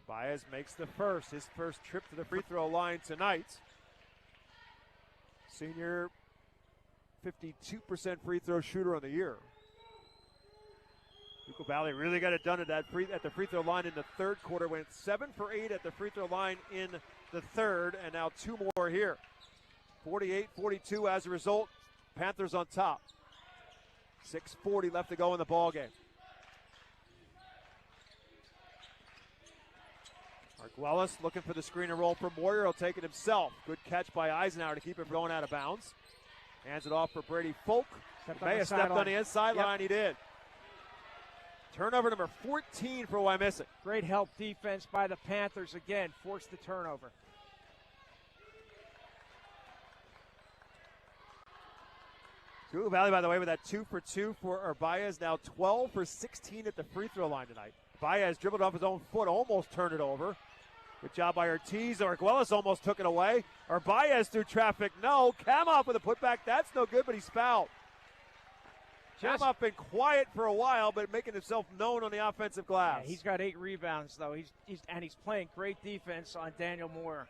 Baez makes his first trip to the free throw line tonight. Senior 52% free throw shooter on the year. Schuylkill Valley really got it done at the free throw line in the third quarter. Went 7 for 8 at the free throw line in the third, and now 2 more here. 48-42 as a result. Panthers on top. 6:40 left to go in the ball game. Arguelles looking for the screen and roll for Moyer. He'll take it himself. Good catch by Eisenhower to keep it going out of bounds. Hands it off for Brady Folk. May have stepped on the inside line. He did. Turnover number 14 for Wyomissing. Great help defense by the Panthers again. Forced the turnover. Schuylkill Valley, by the way, with that 2 for 2 for Arbaez. Now 12 for 16 at the free throw line tonight. Baez dribbled off his own foot, almost turned it over. Good job by Ortiz. Arguelles almost took it away. Arbaez through traffic. No. Kamoff with a putback. That's no good, but he's fouled. Kamoff been quiet for a while, but making himself known on the offensive glass. Yeah, he's got 8 rebounds, though. He's playing great defense on Daniel Moyer.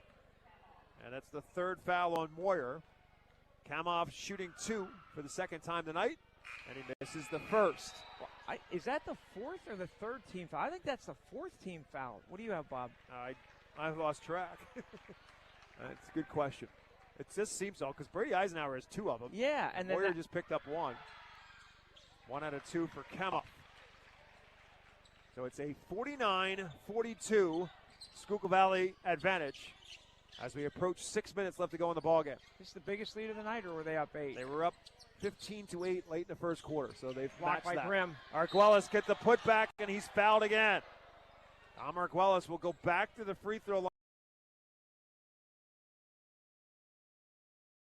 And that's the 3rd foul on Moyer. Kamoff shooting 2 for the 2nd time tonight, and he misses the 1st. Well, is that the 4th or the 3rd team foul? I think that's the 4th team foul. What do you have, Bob? I've lost track. That's a good question. It just seems so, because Brady Eisenhower has 2 of them. Yeah, and then Moyer just picked up 1. 1 out of 2 for Kamoff. So it's a 49-42 Schuylkill Valley advantage as we approach 6 minutes left to go in the ballgame. This is the biggest lead of the night, or were they up 8? They were up 15-8 late in the first quarter, so they've blocked matched by that. Grimm. Arguelles gets the putback, and he's fouled again. Tom Arguelles will go back to the free throw line.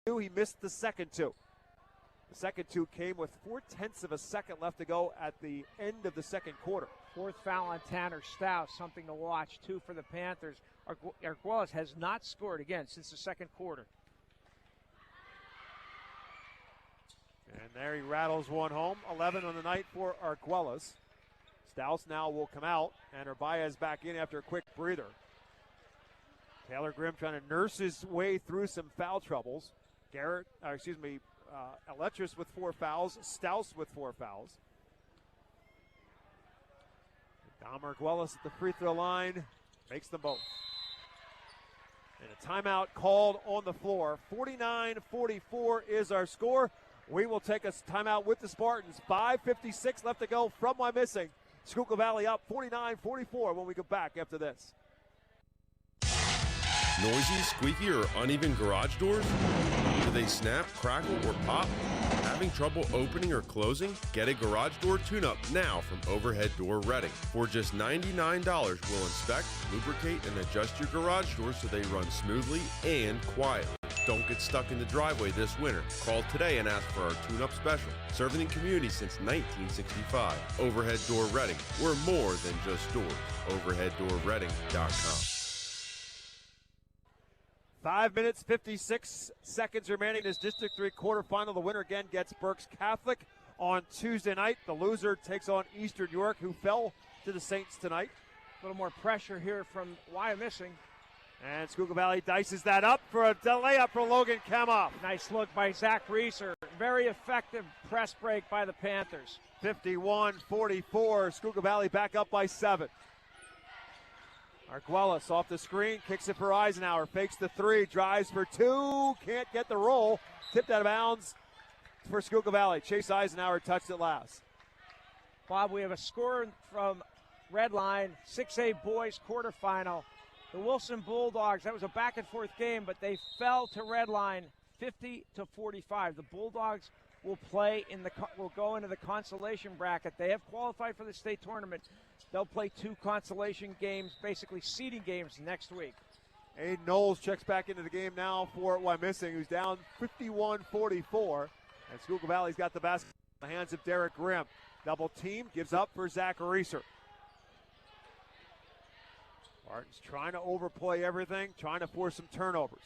He missed the second 2. The second 2 came with 0.4 of a second left to go at the end of the second quarter. 4th foul on Tanner Stouse, something to watch, 2 for the Panthers. Arguelles has not scored again since the second quarter. And there he rattles one home. 11 on the night for Arguelles. Stouse now will come out, and Arbaez back in after a quick breather. Taylor Grimm trying to nurse his way through some foul troubles. Eletris with 4 fouls, Stouse with 4 fouls. Dom Arguelles at the free throw line makes them both. And a timeout called on the floor. 49-44 is our score. We will take a timeout with the Spartans. 5:56 left to go from Wyomissing. Schuylkill Valley up 49-44 when we go back after this. Noisy, squeaky, or uneven garage doors? Do they snap, crackle, or pop? Having trouble opening or closing? Get a garage door tune-up now from Overhead Door Reading. For just $99, we'll inspect, lubricate, and adjust your garage doors so they run smoothly and quietly. Don't get stuck in the driveway this winter. Call today and ask for our tune-up special. Serving the community since 1965. Overhead Door Reading. We're more than just doors. OverheadDoorReading.com. 5 minutes, 56 seconds remaining in this District 3 quarterfinal. The winner again gets Berks Catholic on Tuesday night. The loser takes on Eastern York, who fell to the Saints tonight. A little more pressure here from Wyomissing. And Schuylkill Valley dices that up for a layup for Logan Kamoff. Nice look by Zach Reeser. Very effective press break by the Panthers. 51-44. Schuylkill Valley back up by 7. Arguelles off the screen, kicks it for Eisenhower, fakes the 3, drives for 2, can't get the roll. Tipped out of bounds for Schuylkill Valley. Chase Eisenhower touched it last. Bob, we have a score from Redline, 6A boys quarterfinal. The Wilson Bulldogs, that was a back-and-forth game, but they fell to Redline 50-45. The Bulldogs will go into the consolation bracket. They have qualified for the state tournament. They'll play 2 consolation games, basically seeding games next week. Aiden Knowles checks back into the game now for Wyomissing, who's down 51-44. And Schuylkill Valley's got the basketball in the hands of Derek Grimm. Double team, gives up for Zach Reeser. Martin's trying to overplay everything, trying to force some turnovers.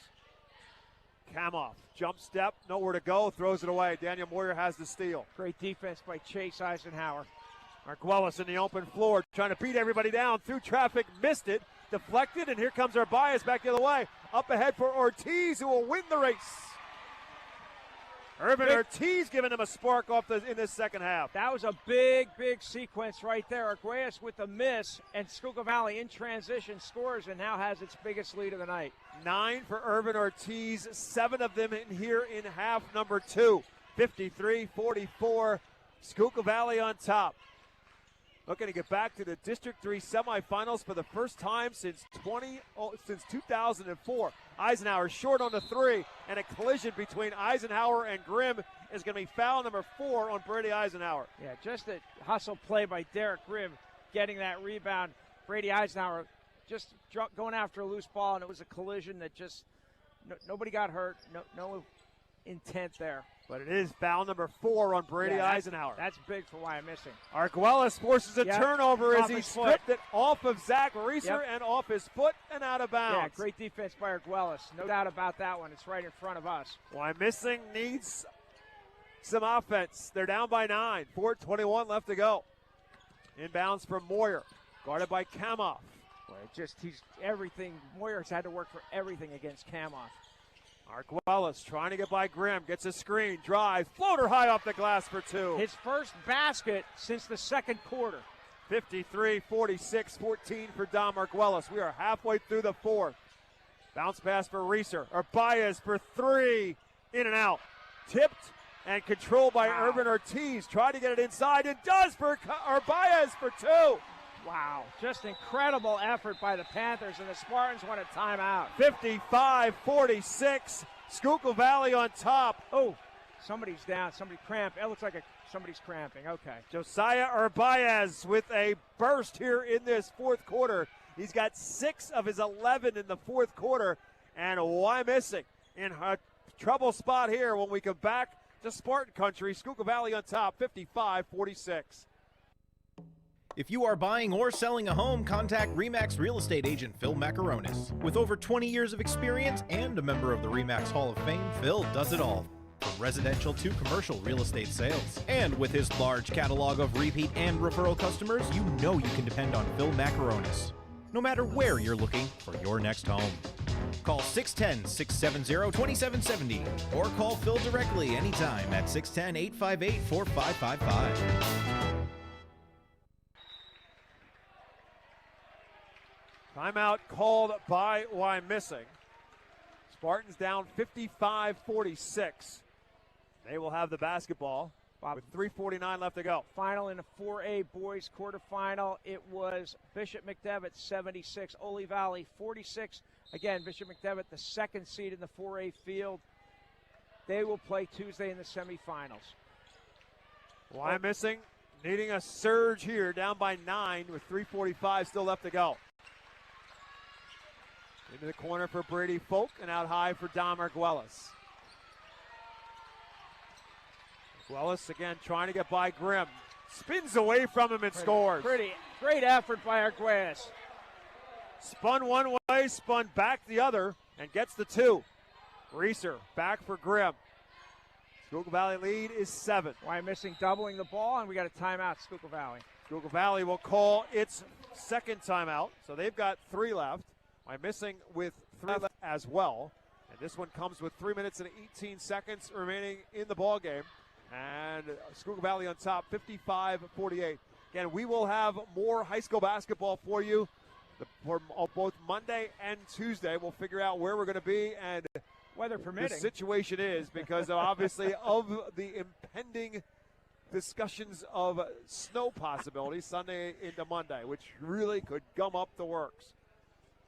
Kamoff, jump step, nowhere to go, throws it away. Daniel Moyer has the steal. Great defense by Chase Eisenhower. Arguelles in the open floor, trying to beat everybody down through traffic, missed it, deflected, and here comes Arbaez back the other way. Up ahead for Ortiz, who will win the race. Irvin Ortiz giving him a spark in this second half. That was a big sequence right there. Arguelles with the miss, and Schuylkill Valley in transition scores and now has its biggest lead of the night. 9 for Irvin Ortiz, 7 of them in here in half number 2. 53-44, Schuylkill Valley on top. Looking to get back to the District 3 semifinals for the first time since 2004. Eisenhower short on the 3, and a collision between Eisenhower and Grimm is going to be foul number 4 on Brady Eisenhower. Yeah, just a hustle play by Derek Grimm, getting that rebound. Brady Eisenhower just going after a loose ball, and it was a collision that just nobody got hurt. No intent there. But it is foul number 4 on Brady Eisenhower. That's big for Wyomissing. Arguelles forces a turnover as he stripped it off of Zach Reeser and off his foot and out of bounds. Yeah, great defense by Arguelles. No doubt about that one. It's right in front of us. Wyomissing needs some offense. They're down by 9. 4:21 left to go. Inbounds from Moyer, guarded by Kamoff. Well, he's everything. Moyer's had to work for everything against Kamoff. Arguelles trying to get by Grimm, gets a screen, drives, floater high off the glass for 2. His first basket since the second quarter. 53-46, 14 for Dom Arguelles. We are halfway through the 4th. Bounce pass for Reeser. Baez for 3, in and out. Tipped and controlled by Urban Ortiz. Tried to get it inside and does for Baez for 2. Wow, just incredible effort by the Panthers, and the Spartans want a timeout. 55-46, Schuylkill Valley on top. Oh, somebody's down, somebody cramped. It looks like somebody's cramping, okay. Josiah Urbaez with a burst here in this 4th quarter. He's got 6 of his 11 in the 4th quarter, and Wyomissing in a trouble spot here when we come back to Spartan country. Schuylkill Valley on top, 55-46. If you are buying or selling a home, contact RE/MAX real estate agent Phil Macaronis. With over 20 years of experience and a member of the RE/MAX Hall of Fame, Phil does it all, from residential to commercial real estate sales. And with his large catalog of repeat and referral customers, you know you can depend on Phil Macaronis, no matter where you're looking for your next home. Call 610-670-2770 or call Phil directly anytime at 610-858-4555. Timeout called by Wyomissing. Spartans down 55-46. They will have the basketball with 3:49 left to go. Final in the 4A boys quarterfinal. It was Bishop McDevitt 76, Ole Valley 46. Again, Bishop McDevitt, the 2nd seed in the 4A field. They will play Tuesday in the semifinals. Wyomissing needing a surge here, down by 9 with 3:45 still left to go. Into the corner for Brady Folk and out high for Dom Arguelles. Arguelles again trying to get by Grimm. Spins away from him and scores. Great effort by Arguelles. Spun one way, spun back the other, and gets the 2. Reeser back for Grimm. Schuylkill Valley lead is 7. Wyomissing doubling the ball, and we got a timeout, Schuylkill Valley. Schuylkill Valley will call its 2nd timeout, so they've got 3 left. Wyomissing with 3 left as well. And this one comes with 3 minutes and 18 seconds remaining in the ball game. And Schuylkill Valley on top, 55-48. Again, we will have more high school basketball for you for both Monday and Tuesday. We'll figure out where we're going to be and weather permitting. The situation is because obviously of the impending discussions of snow possibilities Sunday into Monday, which really could gum up the works.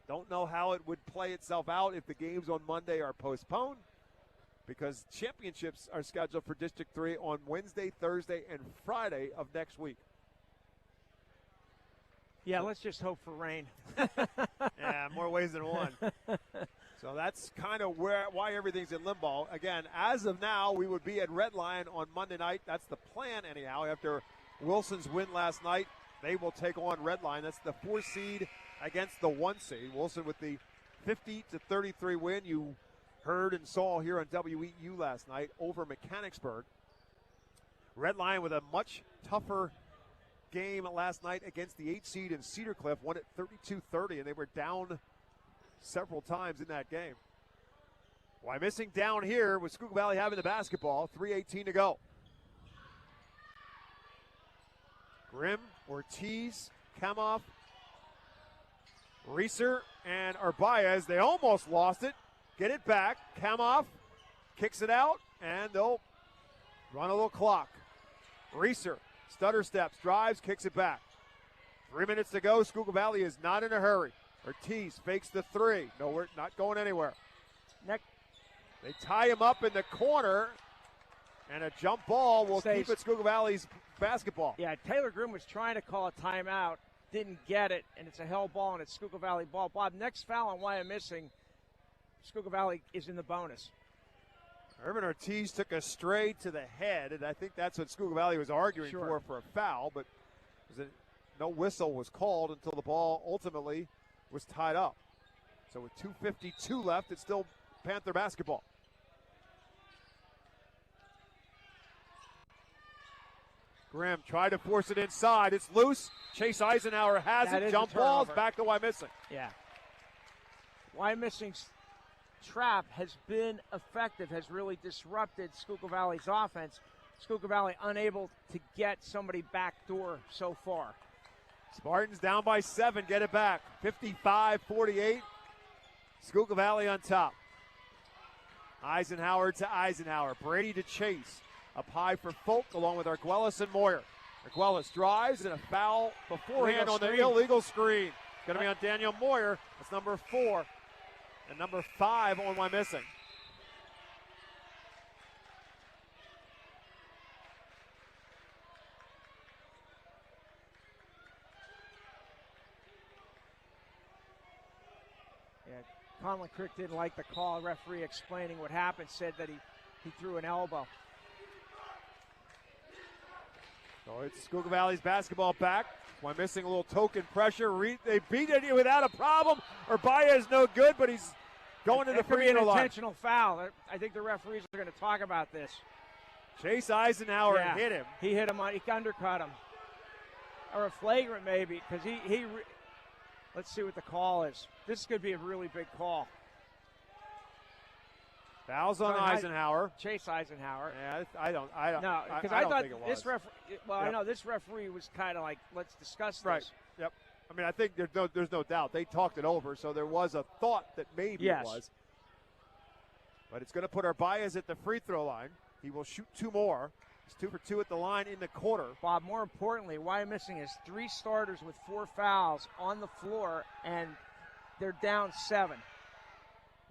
Don't know how it would play itself out if the games on Monday are postponed, because championships are scheduled for District 3 on Wednesday, Thursday, and Friday of next week. Yeah, let's just hope for rain. Yeah, more ways than one. So that's kind of why everything's in limbo. Again, as of now, we would be at Red Lion on Monday night. That's the plan anyhow. After Wilson's win last night, they will take on Red Lion. That's the 4 seed against the 1 seed. Wilson with the 50-33 win you heard and saw here on WEEU last night over Mechanicsburg. Red Lion with a much tougher game last night against the 8 seed in Cedar Cliff, won it 32-30, and they were down several times in that game. Wyomissing down here with Schuylkill Valley having the basketball, 3:18 to go. Grimm, Ortiz, Kamoff, Reeser, and Baez. They almost lost it. Get it back. Kamoff kicks it out, and they'll run a little clock. Reeser, stutter steps, drives, kicks it back. 3 minutes to go. Schuylkill Valley is not in a hurry. Ortiz fakes the 3. No, we're not going anywhere. They tie him up in the corner, and a jump ball will keep it Schuylkill Valley's basketball. Yeah, Taylor Grimm was trying to call a timeout, didn't get it, and it's a hell ball, and it's Schuylkill Valley ball. Bob, next foul on Wyomissing, Schuylkill Valley is in the bonus. Urban Ortiz took a stray to the head, and I think that's what Schuylkill Valley was arguing for a foul, but no whistle was called until the ball ultimately was tied up. So with 2:52 left, it's still Panther basketball. Graham tried to force it inside. It's loose. Chase Eisenhower has it. Jump balls back to Wyomissing. Yeah. Wyomissing's trap has been effective, has really disrupted Schuylkill Valley's offense. Schuylkill Valley unable to get somebody backdoor so far. Spartans down by 7, get it back. 55-48. Schuylkill Valley on top. Eisenhower to Eisenhower. Brady to Chase. Up high for Folk along with Arguelles and Moyer. Arguelles drives and a foul beforehand on the illegal screen. Going to be on Daniel Moyer. That's number 4. And number 5 on Wyomissing. Yeah, Conlon Crick didn't like the call. Referee explaining what happened, said that he threw an elbow. So it's Schuylkill Valley's basketball back. Wyomissing a little token pressure. They beat it without a problem. Urbaez no good, but he's going to the free throw line. Intentional foul. I think the referees are going to talk about this. Chase Eisenhower hit him. He hit him. He undercut him. Or a flagrant maybe, because let's see what the call is. This could be a really big call. Fouls on Eisenhower. Chase Eisenhower. Yeah, I don't. No, because I thought this referee. Well, I know this referee was kind of like, let's discuss this. Right. Yep. I mean, I think there's no doubt they talked it over, so there was a thought that maybe it was. But it's going to put Urbaez at the free throw line. He will shoot 2 more. He's 2 for 2 at the line in the quarter. Bob, more importantly, Wyomissing has 3 starters with 4 fouls on the floor, and they're down 7.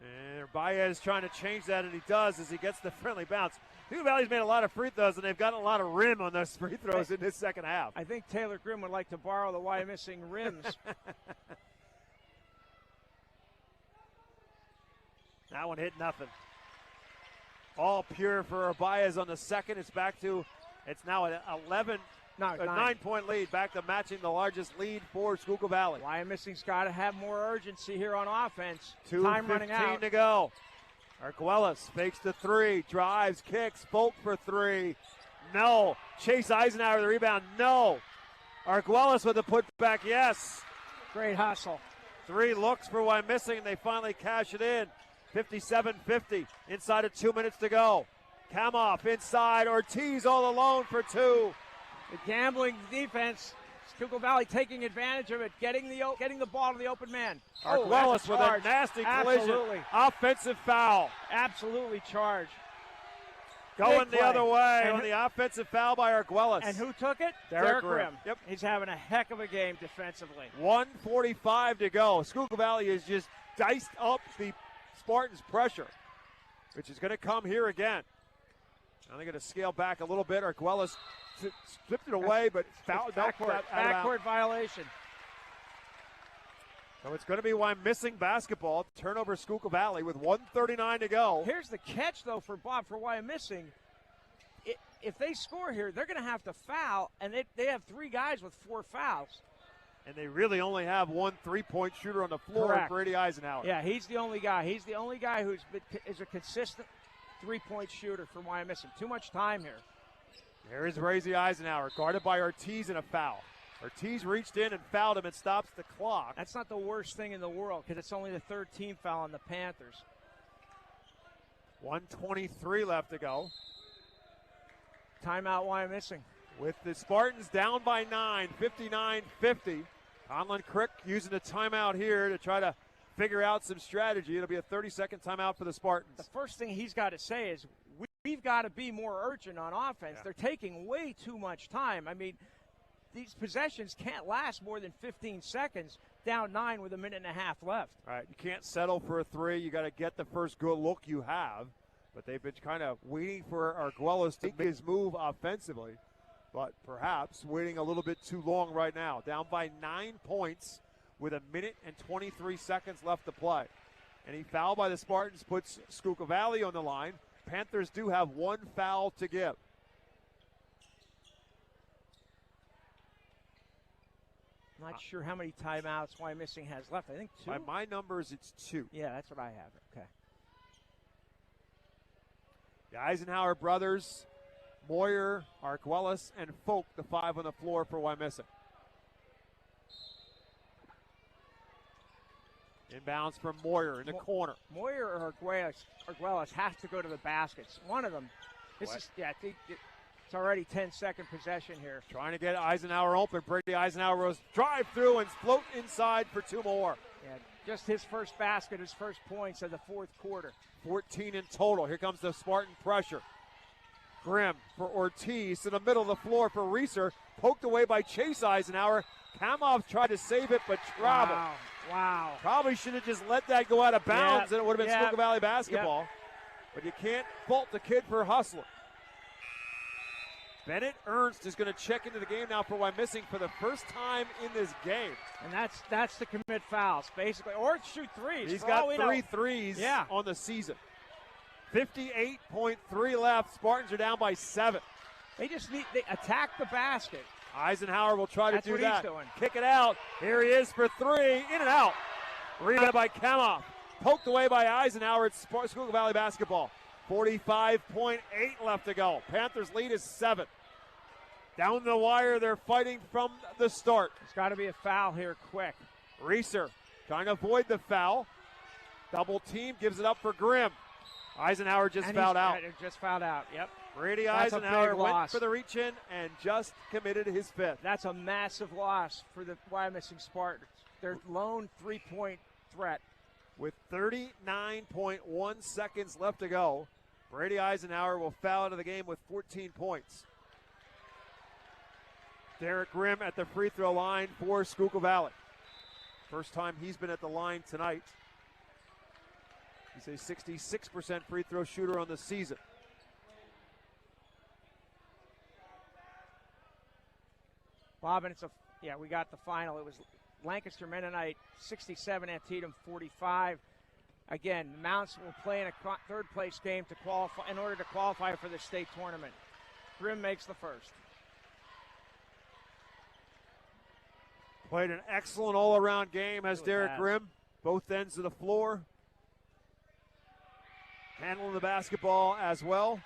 And Baez trying to change that, and he does as he gets the friendly bounce. Schuylkill Valley's made a lot of free throws, and they've gotten a lot of rim on those free throws in this second half. I think Taylor Grimm would like to borrow the Wyomissing rims. That one hit nothing. All pure for Baez on the second. It's now an 9-point lead, back to matching the largest lead for Schuylkill Valley. Wyomissing's got to have more urgency here on offense. 2:15 to go. Arguelles fakes the 3, drives, kicks, Folk for 3. No. Chase Eisenhower the rebound. No. Arguelles with the putback. Yes. Great hustle. 3 looks for Wyomissing, and they finally cash it in. 57-50. Inside of 2 minutes to go. Kamoff inside. Ortiz all alone for 2. The gambling defense, Schuylkill Valley taking advantage of it, getting the ball to the open man. Arguelles with a nasty collision. Offensive foul. Absolutely charged. Going the other way on the offensive foul by Arguelles. And who took it? Derek Grimm. Yep. He's having a heck of a game defensively. 1:45 to go. Schuylkill Valley has just diced up the Spartans' pressure, which is going to come here again. Now they're going to scale back a little bit. Arguelles flipped it away, but fouled. Backcourt violation. So it's going to be Wyomissing basketball. Turnover Schuylkill Valley with 1:39 to go. Here's the catch, though, for Wyomissing. If they score here, they're going to have to foul, and they have 3 guys with 4 fouls. And they really only have 1 3-point shooter on the floor. Correct. Brady Eisenhower. Yeah, he's the only guy. He's the only guy is a consistent 3-point shooter for Wyomissing. Too much time here. There is Brady Eisenhower, guarded by Ortiz, and a foul. Ortiz reached in and fouled him and stops the clock. That's not the worst thing in the world because it's only the 3rd team foul on the Panthers. 1:23 left to go. Timeout Wyomissing. With the Spartans down by 9, 59-50. Conlon Crick using a timeout here to try to figure out some strategy. It'll be a 30-second timeout for the Spartans. The first thing he's got to say is we've got to be more urgent on offense. Yeah. They're taking way too much time. I mean, these possessions can't last more than 15 seconds, down 9 with a minute and a half left. All right, you can't settle for a 3. You got to get the first good look you have. But they've been kind of waiting for Arguelles to make his move offensively. But perhaps waiting a little bit too long right now. Down by 9 points with a minute and 23 seconds left to play. And he fouled by the Spartans, puts Schuylkill Valley on the line. Panthers do have one foul to give. Not sure how many timeouts Wyomissing has left. I think 2. By my numbers, it's 2. Yeah, that's what I have. Okay. The Eisenhower brothers, Moyer, Arguelles, and Folk, the 5 on the floor for Wyomissing. Inbounds from Moyer in the corner. Moyer or Arguelles has to go to the baskets. One of them. I think it's already 10-second possession here. Trying to get Eisenhower open. Brady Eisenhower will drive through and float inside for 2 more. Yeah, just his first basket, his first points of the fourth quarter. 14 in total. Here comes the Spartan pressure. Grimm for Ortiz to the middle of the floor for Reeser. Poked away by Chase Eisenhower. Kamoff tried to save it, but traveled. Wow. Probably should have just let that go out of bounds, and it would have been Schuylkill Valley basketball. But you can't fault the kid for hustling. Bennett Ernst is going to check into the game now for Wyomissing for the first time in this game. And that's to commit fouls, basically, or shoot threes. He's got 3 threes on the season. 58.3 left. Spartans are down by 7. They attack the basket. Eisenhower will try to do what that. He's doing. Kick it out. Here he is for 3. In and out. Rebound by Kamoff. Poked away by Eisenhower. It's Schuylkill Valley basketball. 45.8 left to go. Panthers lead is 7. Down the wire, they're fighting from the start. There's got to be a foul here quick. Reeser trying to avoid the foul. Double team, gives it up for Grimm. Eisenhower just fouled out. Just fouled out, yep. Brady Eisenhower went for the reach-in and just committed his 5th. That's a massive loss for the Wyomissing Spartans. Their lone 3-point threat. With 39.1 seconds left to go, Brady Eisenhower will foul out of the game with 14 points. Derek Grimm at the free throw line for Schuylkill Valley. First time he's been at the line tonight. He's a 66% free throw shooter on the season. Bob, and we got the final. It was Lancaster Mennonite 67, Antietam 45. Again, Mounts will play in a third-place game to qualify in order to qualify for the state tournament. Grimm makes the first. Played an excellent all-around game as Derek Grimm. Both ends of the floor. Handling the basketball as well.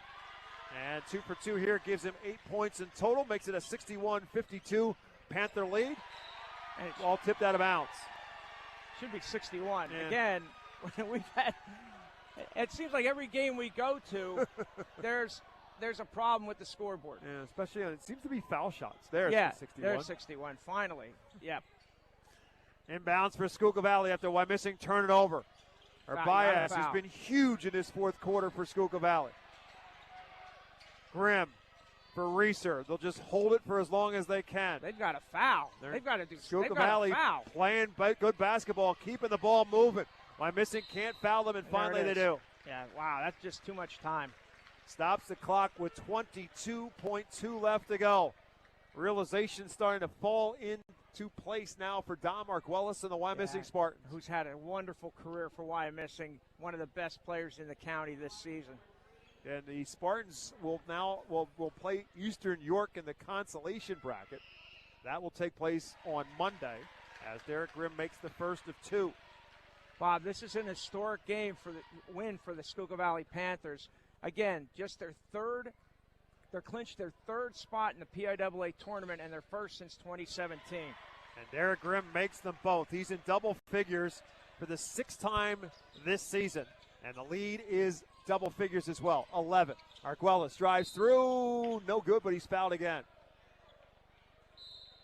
And 2 for 2 here gives him 8 points in total. Makes it a 61-52 Panther lead. And it's all tipped out of bounds. Should be 61. Yeah. Again, we've had. It seems like every game we go to, there's a problem with the scoreboard. Yeah, especially it seems to be foul shots. There's 61. There's 61. Finally, yep. Inbounds for Schuylkill Valley after Wyomissing turn it over. Bias has been huge in this fourth quarter for Schuylkill Valley. Grimm for Reeser. They'll just hold it for as long as they can. They've got a foul. They've got to do Schuylkill Valley playing good basketball, keeping the ball moving. Wyomissing can't foul them, and finally they do. Yeah, wow, that's just too much time. Stops the clock with 22.2 left to go. Realization starting to fall into place now for Dom Arguelles and the Wyomissing Spartans. Who's had a wonderful career for Wyomissing, one of the best players in the county this season. And the Spartans will play Eastern York in the consolation bracket. That will take place on Monday as Derek Grimm makes the first of 2. Bob, this is an historic game for the win for the Schuylkill Valley Panthers. Again, just they're clinched their 3rd spot in the PIAA tournament and their first since 2017. And Derek Grimm makes them both. He's in double figures for the 6th time this season. And the lead is double figures as well, 11. Arguelles drives through, no good, but he's fouled again.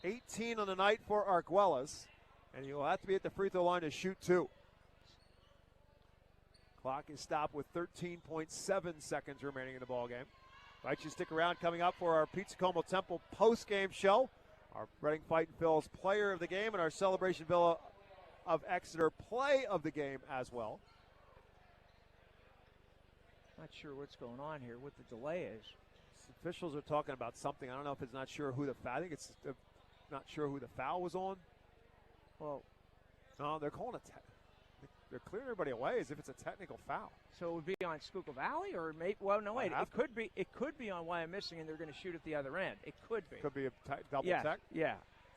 18 on the night for Arguelles, and he will have to be at the free throw line to shoot 2. Clock is stopped with 13.7 seconds remaining in the ballgame. Invite you to stick around coming up for our Pizza Como Temple post-game show, our Reading Fightin' Phil's player of the game, and our Celebration Villa of Exeter play of the game as well. Not sure what's going on here, what the delay is. Officials are talking about something. I don't know if it's not sure who the foul. I think it's not sure who the foul was on. Well, no, they're calling they're clearing everybody away as if it's a technical foul. So it would be on Schuylkill Valley, or maybe, well, no, wait, it could be on Wyomissing, and they're going to shoot at the other end. It could be. Could be a double tech? Yeah,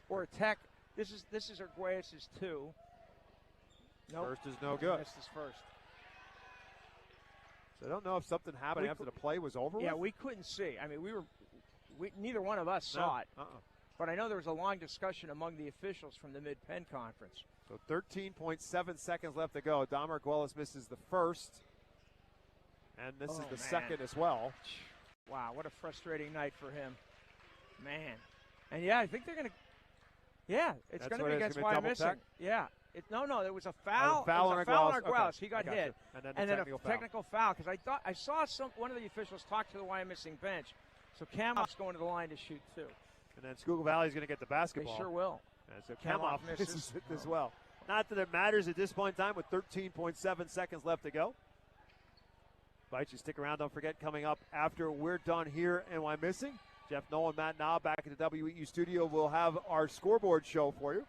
or a tech. This is Arguelles' 2. Nope. First is no good. Missed his first. So I don't know if something happened after the play was over. Yeah, we couldn't see. I mean, neither one of us saw it. But I know there was a long discussion among the officials from the Mid-Penn Conference. So 13.7 seconds left to go. Dahmer Arguelles misses the first, and this is the second as well. Wow, what a frustrating night for him. Man. And, yeah, I think they're going to – yeah, it's going to be against Wyomissing. Yeah. No, there was a foul. Foul on Arguelles. Okay. He got hit. And then a technical foul, because I saw one of the officials talk to the Wyomissing bench. So Kamoff's going to the line to shoot, too. And then Schuylkill Valley is going to get the basketball. They sure will. And so Kamoff misses it as well. Not that it matters at this point in time with 13.7 seconds left to go. Invite you stick around. Don't forget, coming up after we're done here in Wyomissing, Jeff Nolan, Matt Knob back at the WEEU studio. We'll have our scoreboard show for you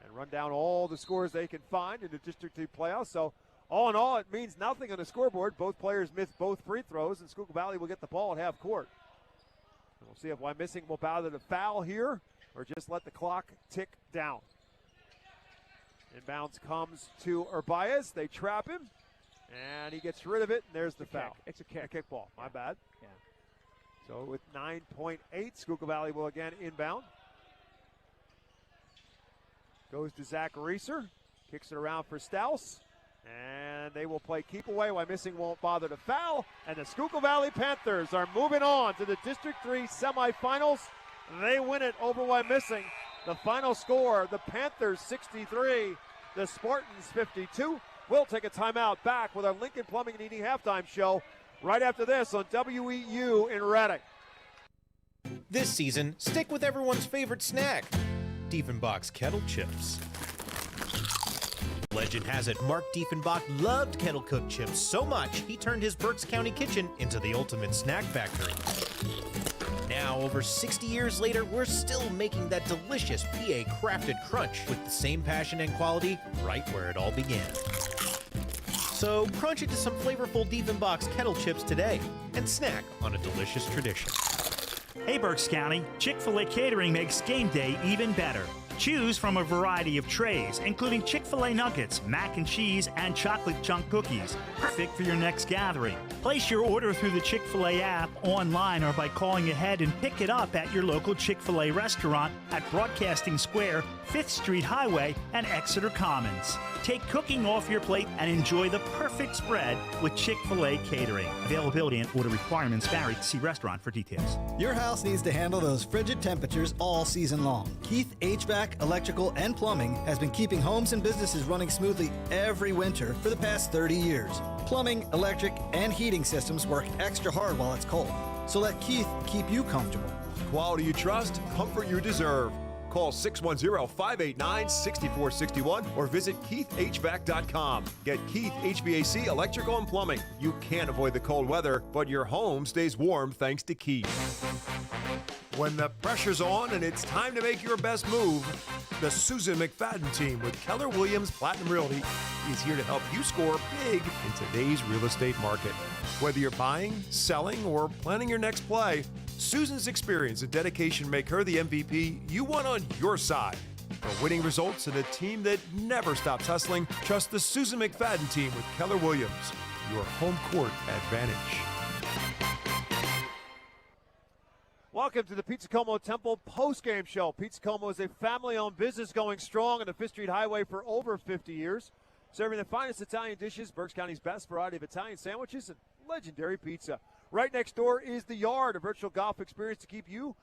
and run down all the scores they can find in the District 2 playoffs. So all in all, it means nothing on the scoreboard. Both players missed both free throws, and Schuylkill Valley will get the ball at half court. We'll see if Wyomissing will bow to the foul here or just let the clock tick down. Inbounds comes to Arguelles. They trap him, and he gets rid of it, and there's the foul. It's a kick. A kickball. My bad. Yeah. So with 9.8, Schuylkill Valley will again inbound. Goes to Zach Reeser. Kicks it around for Stouse. And they will play keep away. Wyomissing won't bother to foul. And the Schuylkill Valley Panthers are moving on to the District 3 semifinals. They win it over Wyomissing. The final score, the Panthers 63, the Spartans 52. We'll take a timeout. Back with our Lincoln Plumbing and Heating halftime show right after this on WEEU in Reading. This season, stick with everyone's favorite snack, Diefenbach's Kettle Chips. Legend has it, Mark Diefenbach loved kettle cooked chips so much, he turned his Berks County kitchen into the ultimate snack factory. Now, over 60 years later, we're still making that delicious PA crafted crunch with the same passion and quality right where it all began. So crunch into some flavorful Diefenbach's kettle chips today and snack on a delicious tradition. Hey, Berks County, Chick-fil-A Catering makes game day even better. Choose from a variety of trays, including Chick-fil-A nuggets, mac and cheese, and chocolate chunk cookies. Perfect for your next gathering. Place your order through the Chick-fil-A app, online, or by calling ahead and pick it up at your local Chick-fil-A restaurant at Broadcasting Square, 5th Street Highway, and Exeter Commons. Take cooking off your plate and enjoy the perfect spread with Chick-fil-A Catering. Availability and order requirements vary. See restaurant for details. Your house needs to handle those frigid temperatures all season long. Keith HVAC, Electrical, and Plumbing has been keeping homes and businesses running smoothly every winter for the past 30 years. Plumbing, electric, and heating systems work extra hard while it's cold. So let Keith keep you comfortable. Quality you trust, comfort you deserve. Call 610-589-6461 or visit KeithHVAC.com. Get Keith HVAC, Electrical, and Plumbing. You can't avoid the cold weather, but your home stays warm thanks to Keith. When the pressure's on and it's time to make your best move, the Susan McFadden team with Keller Williams Platinum Realty is here to help you score big in today's real estate market. Whether you're buying, selling, or planning your next play, Susan's experience and dedication make her the MVP you want on your side. For winning results and a team that never stops hustling, trust the Susan McFadden team with Keller Williams, your home court advantage. Welcome to the Pizza Como Temple postgame show. Pizza Como is a family-owned business going strong on the 5th Street Highway for over 50 years, serving the finest Italian dishes, Berks County's best variety of Italian sandwiches, and legendary pizza. Right next door is The Yard, a virtual golf experience to keep your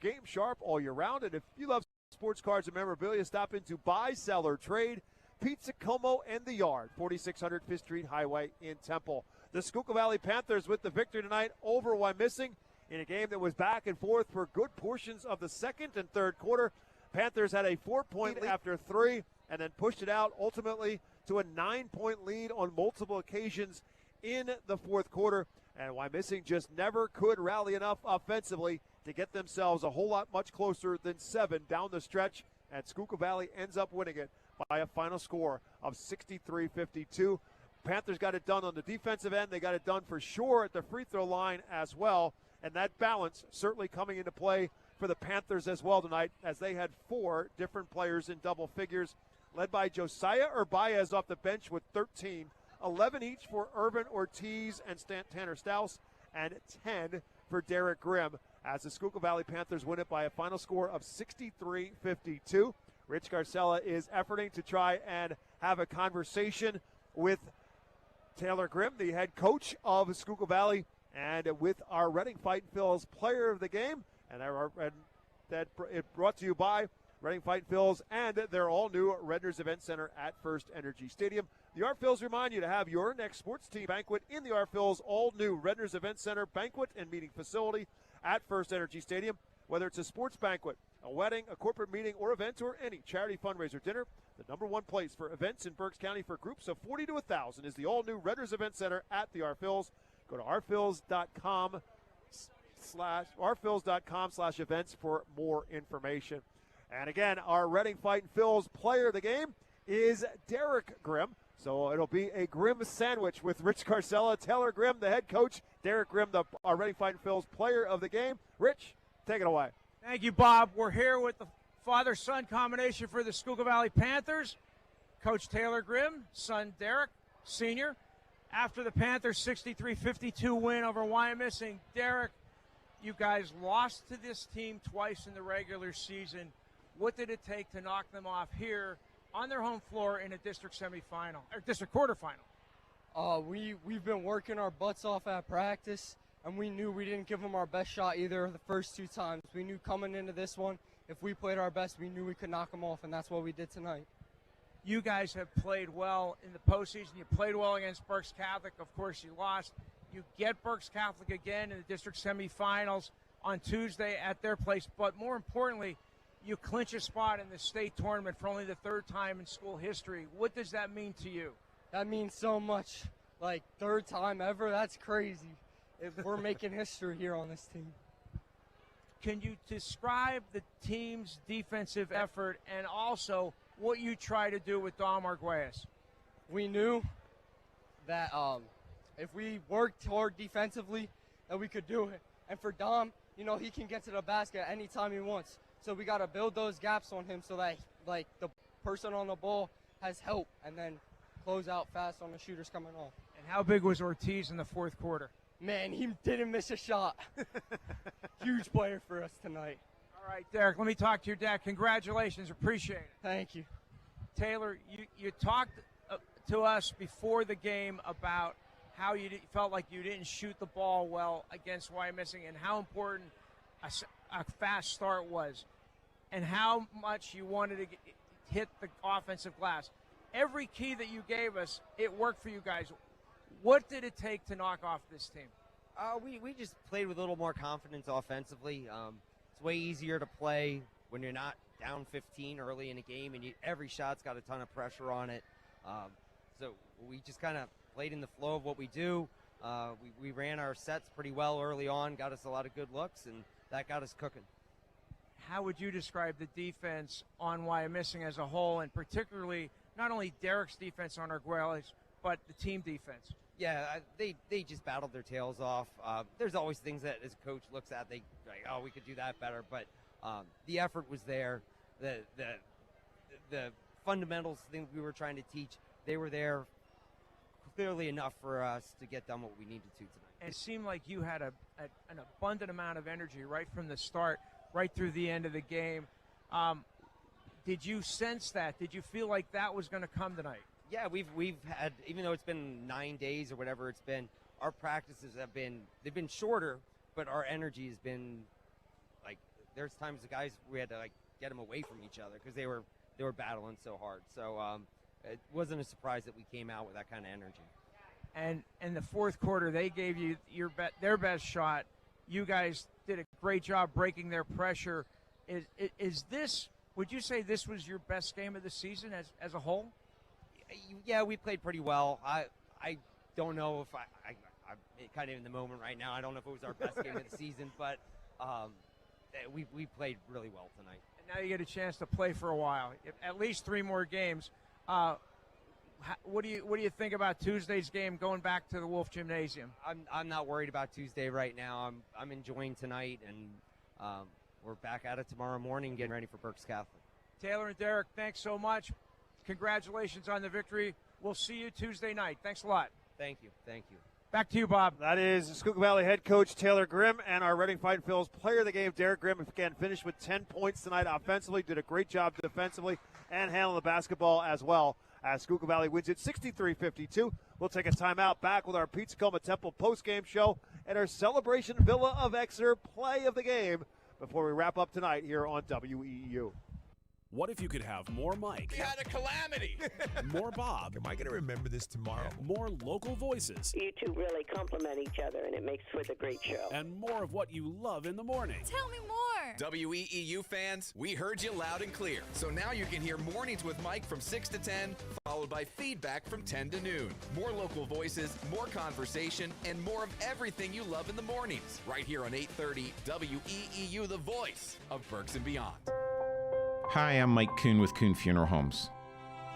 game sharp all year round. And if you love sports cards and memorabilia, stop into Buy, Sell, or Trade. Pizza Como and The Yard, 4600 5th Street Highway in Temple. The Schuylkill Valley Panthers with the victory tonight over Wyomissing in a game that was back and forth for good portions of the second and third quarter. Panthers had a 4-point lead after 3 and then pushed it out ultimately to a 9-point lead on multiple occasions in the fourth quarter. And Wyomissing just never could rally enough offensively to get themselves a whole lot much closer than 7 down the stretch. And Schuylkill Valley ends up winning it by a final score of 63-52. Panthers got it done on the defensive end. They got it done for sure at the free throw line as well. And that balance certainly coming into play for the Panthers as well tonight, as they had 4 different players in double figures, led by Josiah Urbaez off the bench with 13, 11 each for Urban Ortiz and Tanner Staus, and 10 for Derek Grimm, as the Schuylkill Valley Panthers win it by a final score of 63-52. Rich Garcella is efforting to try and have a conversation with Taylor Grimm, the head coach of Schuylkill Valley, and with our Reading Fightin' Phil's player of the game. And that brought to you by Reading Fightin' Phil's and their all-new Redners Event Center at First Energy Stadium. The Art Phil's remind you to have your next sports team banquet in the Art Phil's all-new Redners Event Center banquet and meeting facility at First Energy Stadium. Whether it's a sports banquet, a wedding, a corporate meeting, or event, or any charity fundraiser dinner, the number one place for events in Berks County for groups of 40 to 1,000 is the all-new Redners Event Center at the Art Phil's. Go to artphils.com/events for more information. And again, our Reading Fightin' Phil's player of the game is Derek Grimm. So it'll be a Grimm sandwich with Rich Garcella, Taylor Grimm, the head coach, Derek Grimm, our Reading Fightin' Phil's player of the game. Rich, take it away. Thank you, Bob. We're here with the father-son combination for the Schuylkill Valley Panthers. Coach Taylor Grimm, son Derek, senior. After the Panthers' 63-52 win over Wyomissing, Derek, you guys lost to this team twice in the regular season. What did it take to knock them off here on their home floor in a district semifinal or district quarterfinal? We've been working our butts off at practice, and we knew we didn't give them our best shot either the first 2 times. We knew coming into this one, if we played our best, we knew we could knock them off, and that's what we did tonight. You guys have played well in the postseason. You played well against Berks Catholic. Of course, you lost. You get Berks Catholic again in the district semifinals on Tuesday at their place. But more importantly, you clinch a spot in the state tournament for only the 3rd time in school history. What does that mean to you? That means so much. Like, 3rd time ever? That's crazy. We're making history here on this team. Can you describe the team's defensive effort and also what you try to do with Dom Arguelles? We knew that if we worked hard defensively, that we could do it. And for Dom, he can get to the basket anytime he wants. So we got to build those gaps on him so that, like, the person on the ball has help and then close out fast on the shooters coming off. And how big was Ortiz in the 4th quarter? Man, he didn't miss a shot. Huge player for us tonight. All right, Derek, let me talk to your dad. Congratulations. Appreciate it. Thank you. Taylor, you talked to us before the game about how you felt like you didn't shoot the ball well against Wyomissing and how important a fast start was and how much you wanted to hit the offensive glass. Every key that you gave us, it worked for you guys. What did it take to knock off this team? We just played with a little more confidence offensively. It's way easier to play when you're not down 15 early in a game, and every shot's got a ton of pressure on it. So we just kind of played in the flow of what we do. We ran our sets pretty well early on, got us a lot of good looks, and that got us cooking. How would you describe the defense on Wyomissing as a whole, and particularly not only Derek's defense on Arguelles, but the team defense? Yeah, they just battled their tails off. There's always things that as a coach looks at, they like, oh, we could do that better. But the effort was there. The fundamentals things we were trying to teach, they were there clearly enough for us to get done what we needed to tonight. And it seemed like you had an abundant amount of energy right from the start, right through the end of the game. Did you sense that? Did you feel like that was going to come tonight? Yeah, we've had, even though it's been 9 days or whatever it's been, our practices they've been shorter, but our energy has been, like, there's times the guys, we had to, like, get them away from each other because they were battling so hard. So it wasn't a surprise that we came out with that kind of energy. And in the 4th quarter, they gave you their best shot. You guys did a great job breaking their pressure. Is this, would you say this was your best game of the season as a whole? Yeah, we played pretty well. I don't know if I'm kind of in the moment right now. I don't know if it was our best game of the season, but we played really well tonight. And Now you get a chance to play for a while, at least 3 more games. What do you think about Tuesday's game going back to the Wolf Gymnasium? I'm not worried about Tuesday right now. I'm enjoying tonight, and we're back at it tomorrow morning, getting ready for Berks Catholic. Taylor and Derek, thanks so much. Congratulations on the victory. We'll see you Tuesday night. Thanks a lot. Thank you. Thank you. Back to you, Bob. That is Schuylkill Valley head coach Taylor Grimm and our Reading Fighting Phil's player of the game, Derek Grimm. Again, finished with 10 points tonight offensively, did a great job defensively, and handling the basketball as well. As Schuylkill Valley wins it 63-52. We'll take a timeout, back with our Pizza Coma Temple postgame show and our Celebration Villa of Exeter play of the game before we wrap up tonight here on WEEU. What if you could have more Mike? We had a calamity. More Bob. Am I going to remember this tomorrow? More local voices. You two really complement each other, and it makes for the great show. And more of what you love in the morning. Tell me more. WEEU fans, we heard you loud and clear. So now you can hear Mornings with Mike from 6 to 10, followed by feedback from 10 to noon. More local voices, more conversation, and more of everything you love in the mornings. Right here on 830 WEEU, the voice of Berks and Beyond. Hi, I'm Mike Kuhn with Kuhn Funeral Homes.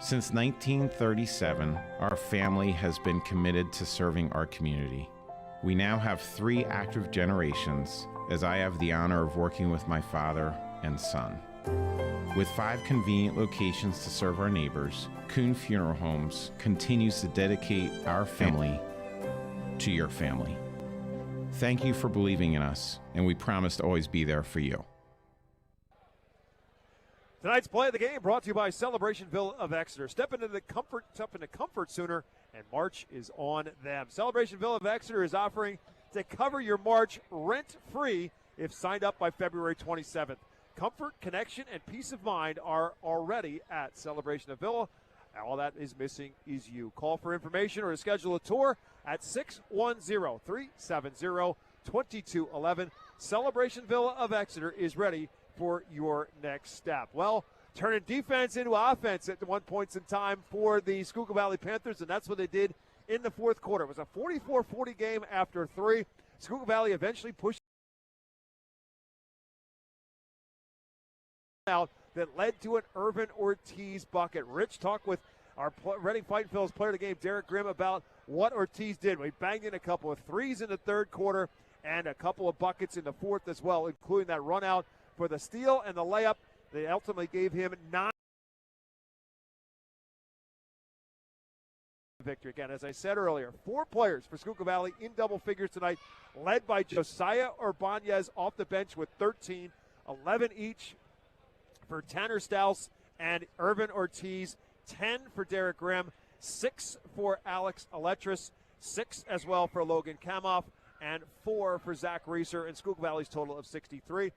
Since 1937, our family has been committed to serving our community. We now have 3 active generations, as I have the honor of working with my father and son. With 5 convenient locations to serve our neighbors, Kuhn Funeral Homes continues to dedicate our family to your family. Thank you for believing in us, and we promise to always be there for you. Tonight's play of the game brought to you by Celebration Villa of Exeter. Step into comfort sooner, and March is on them. Celebration Villa of Exeter is offering to cover your March rent-free if signed up by February 27th. Comfort, connection, and peace of mind are already at Celebration of Villa. All that is missing is you. Call for information or to schedule a tour at 610-370-2211. Celebration Villa of Exeter is ready for your next step. Well, turning defense into offense at one point in time for the Schuylkill Valley Panthers, and that's what they did in the fourth quarter. It was a 44-40 game after 3. Schuylkill Valley eventually pushed out that led to an Irvin Ortiz bucket. Rich talked with our Reading Fighting Phil's player of the game, Derek Grimm, about what Ortiz did. We banged in a couple of threes in the third quarter and a couple of buckets in the fourth as well, including that run out for the steal and the layup. They ultimately gave him 9 victory. Again, as I said earlier, 4 players for Schuylkill Valley in double figures tonight, led by Josiah Urbanez off the bench with 13, 11 each for Tanner Stouse and Irvin Ortiz, 10 for Derek Grimm, 6 for Alex Aletris, 6 as well for Logan Kamoff, and 4 for Zach Reeser, and Schuylkill Valley's total of 63.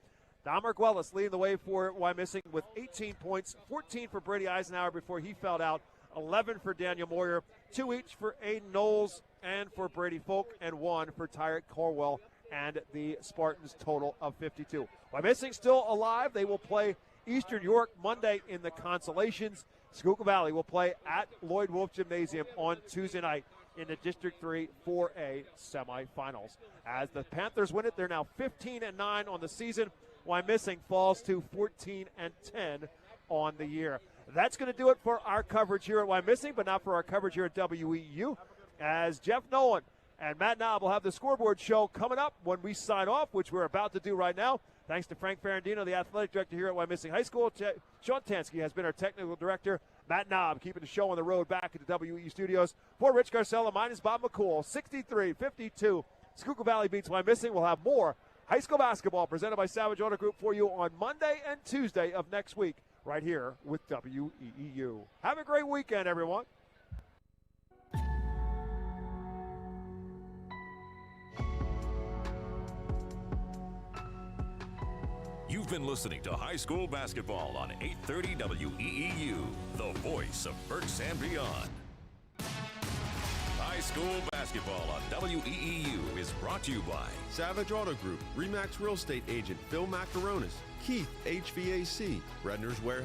Dom Arguelles leading the way for Wyomissing with 18 points, 14 for Brady Eisenhower before he fouled out, 11 for Daniel Moyer, 2 each for Aiden Knowles and for Brady Folk, and 1 for Tyrek Corwell and the Spartans, total of 52. Wyomissing still alive. They will play Eastern York Monday in the consolations. Schuylkill Valley will play at Lloyd Wolf Gymnasium on Tuesday night in the District 3 4A semifinals. As the Panthers win it, they're now 15-9 on the season. Wyomissing falls to 14-10 on the year. That's going to do it for our coverage here at Wyomissing, but not for our coverage here at WEEU, as Jeff Nolan and Matt Knob will have the scoreboard show coming up when we sign off, which we're about to do right now. Thanks to Frank Ferrandino, the athletic director here at Wyomissing High School. Sean Tansky has been our technical director. Matt Knob keeping the show on the road back at the WEEU studios. For Rich Garcella, mine is Bob McCool. 63-52. Schuylkill Valley beats Wyomissing. We'll have more high school basketball presented by Savage Auto Group for you on Monday and Tuesday of next week right here with WEEU. Have a great weekend, everyone. You've been listening to High School Basketball on 830 WEEU, the voice of Berks and Beyond. High School Basketball on WEEU is brought to you by Savage Auto Group, RE/MAX Real Estate Agent Phil Macaronis, Keith HVAC, Redner's Warehouse.